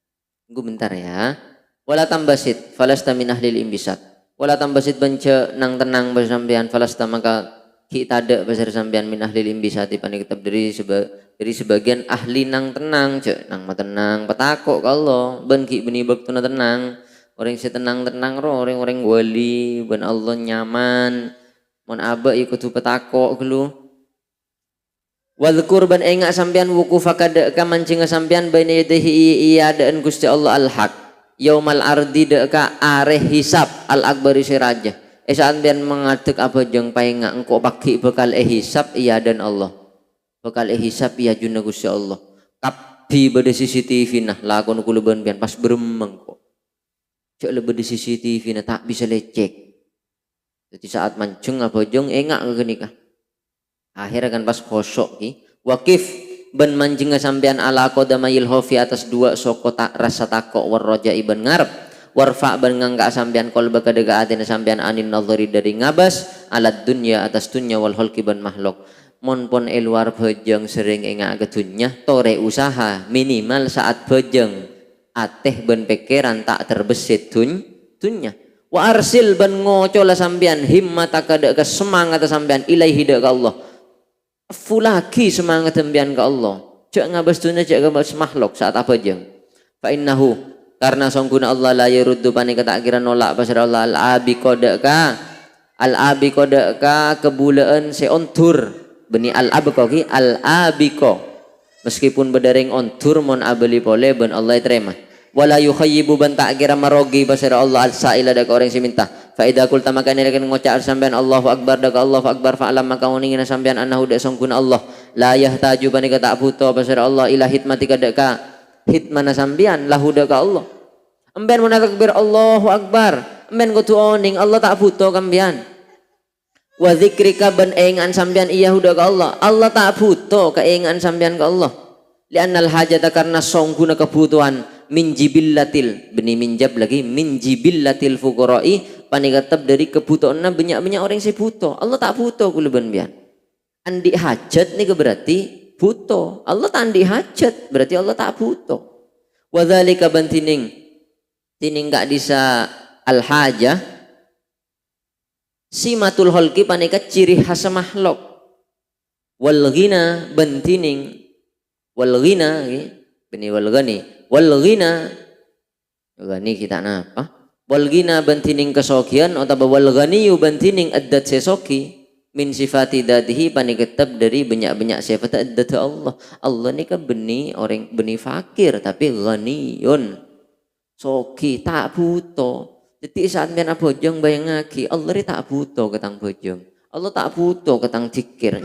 Tunggu bentar ya. Wala tambasit falasta min ahlil imbisat. Wala tambasit bence nang tenang bersambian falasta maka kita ada besar sambian min ahlil imbisat dipani kitab dari sebagian ahli nang tenang cek nang tenang petakok ka Allah ben ki beni baktuna tenang. Orang si tenang-tenang ro orang-orang wali ben Allah nyaman. Mon aba ikut petakok gelu. Wadhkur ban enga sampean wukufaka ka mancing sampean baina yadihi iadaan Gusti Allah al-haq. Yaumal ardi ka areh hisab al-akbari siraja. Sampean mengadeg apa jeung paenga engko pagi bekal hisab iadaan Allah. Bekal hisab iya junna Gusti Allah. Kabdi bade CCTV nah lakon kula ban pas beremeng kok. Cek lebih di CCTV nah tak bisa lecek. Jadi saat mancung apa jeng enggak kenikah. Akhirnya kan pas kosok ki. Wakif ben mancing sampean ala qadamayil khofi atas dua soko tak rasa takok warroja iban ngarep. Warfa ben ngangka sampean qalba kadega atina sampean anin nadhari dari ngabas alat dunya atas dunya wal khalqi ban makhluk. Mon pon eluar bejeng sering enggak ke dunya tore usaha minimal saat bejeng ateh ben pikiran tak terbesit dunya. Wa arsil ban ngocola sampean himmataka dak semangat sampean ilaihi dak Allah. Fulaki semangat sampean ke Allah. Cek ngabas dunya cek ngabas makhluk saat apa jeng. Fa innahu karena songkuna Allah la yaruddu panika tak kira nolak pasar Allah al-abi kodaka kebulaan seontur beni al-abqa ki al-abiko meskipun bedereng ontur mon abeli pole ben Allah terima. Wala yukhayyibu ban tak kira marogi pasar Allah al-sa'ila dak orang si minta. Fa idza qulta maka nek ngocak sampean Allahu akbar dak Allahu akbar fa alam maka uningina sampean annahu dak songkuna Allah la yahtaju panika tak butuh pasar Allah ila hikmatika dak ka hikmana sampean lahu dak Allah. Emben mun takbir Allahu akbar emben kudu oning Allah tak butuh kambian. Wa dzikrika ban engan sampean iya dak Allah. Allah tak butuh keengan sampean ke Allah. Li'annal hajata karena songkuna kebutuhan min jibillatil beni minjab lagi min jibillatil fuqara'i panikatab dari kebutuhan banyak-banyak orang yang butuh. Allah tak butuh kula bian. Andi hajat nih berarti butuh. Allah tak andi hajat berarti Allah tak butuh. Wa dzalika bantining tining gak bisa al hajah simatul holki panika ciri khas makhluk wal ghina bentining wal ghina beni wal ghina gani kita napa wal ghina bentining kesogian atau wal ghaniyu bentining addat sesoki min sifati dadihi paniketab dari banyak-banyak sifat addat Allah ni kan beni orang beni fakir tapi ghaniyun soki tak butuh. Jadi saat mena bojong bayangake Allah ni tak butuh ketang bojong. Allah tak butuh ketang zikir.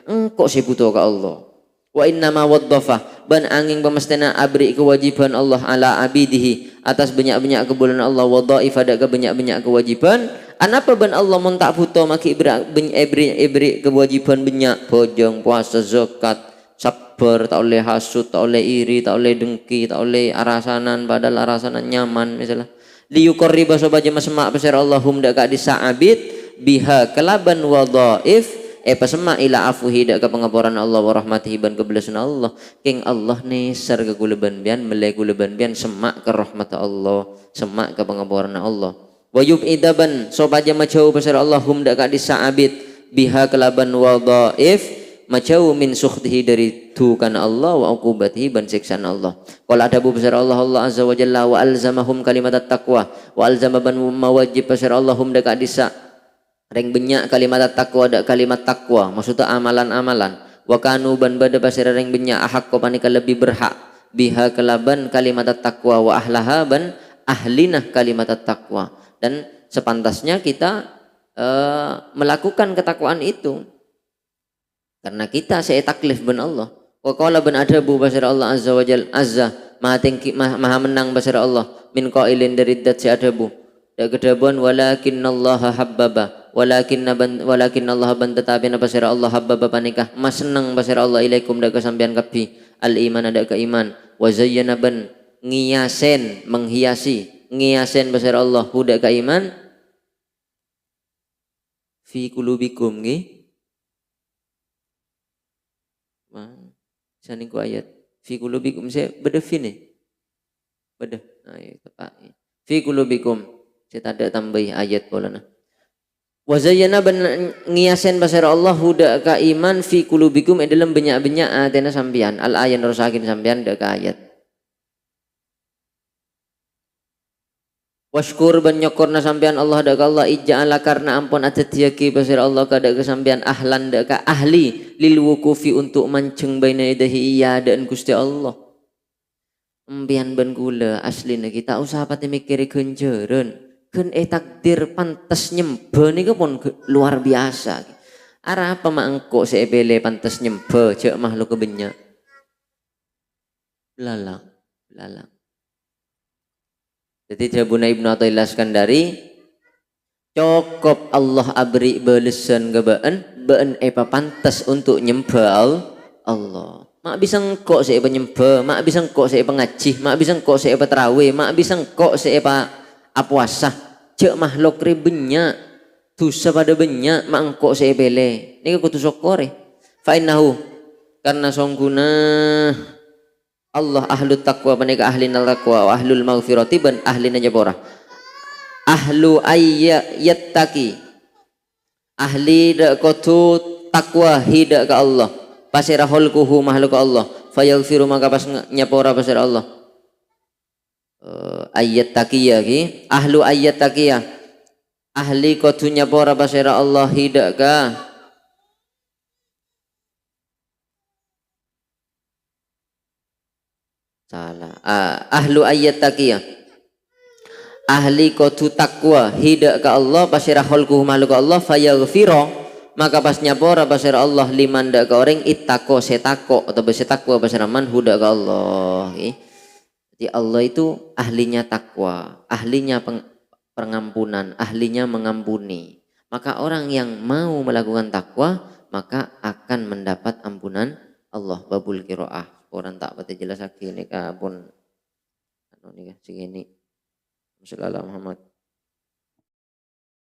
Engkau si butuh ke Allah. Wa inna ma waddafa ban angin pemestena abri kewajiban Allah ala abidihi atas banyak-banyak kebulan Allah wadhaif ada ke banyak-banyak kewajiban. Anapa ban Allah mun tak butuh maki ibri kewajiban banyak bojong puasa zakat sabar tak oleh hasut tak oleh iri tak oleh dengki tak oleh arasanan padahal arasanan nyaman misalnya liyuqarriba sobaja masemak pasir Allahum dak disa'abid biha kelaban wadhaif pasemak ila afuhi dak ka pengapuran Allah wa rahmatihi ban kebelasan Allah king Allah neser ke kuleban bian melai kuleban bian semak ke rahmat Allah semak ke pengapuran Allah wa yubidaban sobaja majauh pasir Allahum dak disa'abid biha kelaban wadhaif majauh min sukhtihi dari tukan Allah wa uqubatihi ban siksaan Allah. Qala adabu besar Allah azza wa jalla wa alzamahum kalimat taqwa wa alzama ban mawajib besar Allahum dak disa reng benyak kalimat taqwa dak kalimat taqwa maksudnya amalan-amalan wa kanu ban bada besar reng benyak ahakko panika lebih berhak biha kelaban kalimat taqwa wa ahlaha ban ahlinah kalimat taqwa dan sepantasnya kita melakukan ketakwaan itu karena kita saya taklif ben Allah. Wa qala ben adabu basir Allah azza wa jal azza maha menang basir Allah min qailin dari dat si adabu. Da kedabuan walakinallaha habbaba walakin Allah ban tetapi basir Allah habbaba panikah mas senang basir Allah ilaikum da kesampian kapi al iman ada ke iman wa zayyana ban ngiyasen menghiasi ngiyasen basir Allah huda ke iman fi qulubikum nggih. Saning ku ayat fi qulubikum saya beda fi ni beda tepat fi qulubikum saya tak ada tambah ayat bolana wa zayyana ban ngiasen basar Allah huda ka iman fi qulubikum dalam banyak-banyak atena sampean al ayat rusakin sampean dak ka ayat washkur ban nyokorna sampean Allah dak Allah ija'ala karena ampun atatiaki basir Allah kada kesampean ahlan dak ka ahli lil wukufi untuk manceng baina yadahi iya dan Gusti Allah empian ban kula aslina kita usah pati mikir genjeren gen takdir pantes nyembah niku pun luar biasa arah apa mak engko sebele pantes nyembah cek makhluk kebenyak lalang jadi Jabuna Ibnu Athaillah Iskandari cukup Allah abri balesan gebaan apa pantas untuk nyembah Allah. Mak bisa engkok saya penyembah, mak bisa engkok saya pengaji, mak bisa engkok saya tarawih, mak bisa engkok saya puasa. Cek makhluk ribenya dosa pada banyak mak engkok saya bele. Ini kudu sokore. Fa innahu karena songguna Allah ahlu taqwa panika ahli taqwa wa ahlul maghfirati ban ahli najabora ahlu ayyattaki ahli dak kutu takwa hida ka Allah pasira hulkuhu makhluk Allah fayaghfiru maka pas nyapora pasir Allah ayat takiyah ki ahlu ayat takiyah ahli kutu nyapora pasira Allah hida ka salah ahlu ayat takiyah ahli kudu takwa hidak ke Allah pasirah khalquhu makhluk Allah fayaghfira maka pas nyapora pasir Allah liman dak ke orang ittaqo setako atau bersetakwa pasir man hudak ke Allah jadi Allah itu ahlinya takwa ahlinya pengampunan ahlinya mengampuni maka orang yang mau melakukan takwa maka akan mendapat ampunan Allah babul qiraah orang tak pati jelas lagi ini pun anu nih segini Muhammad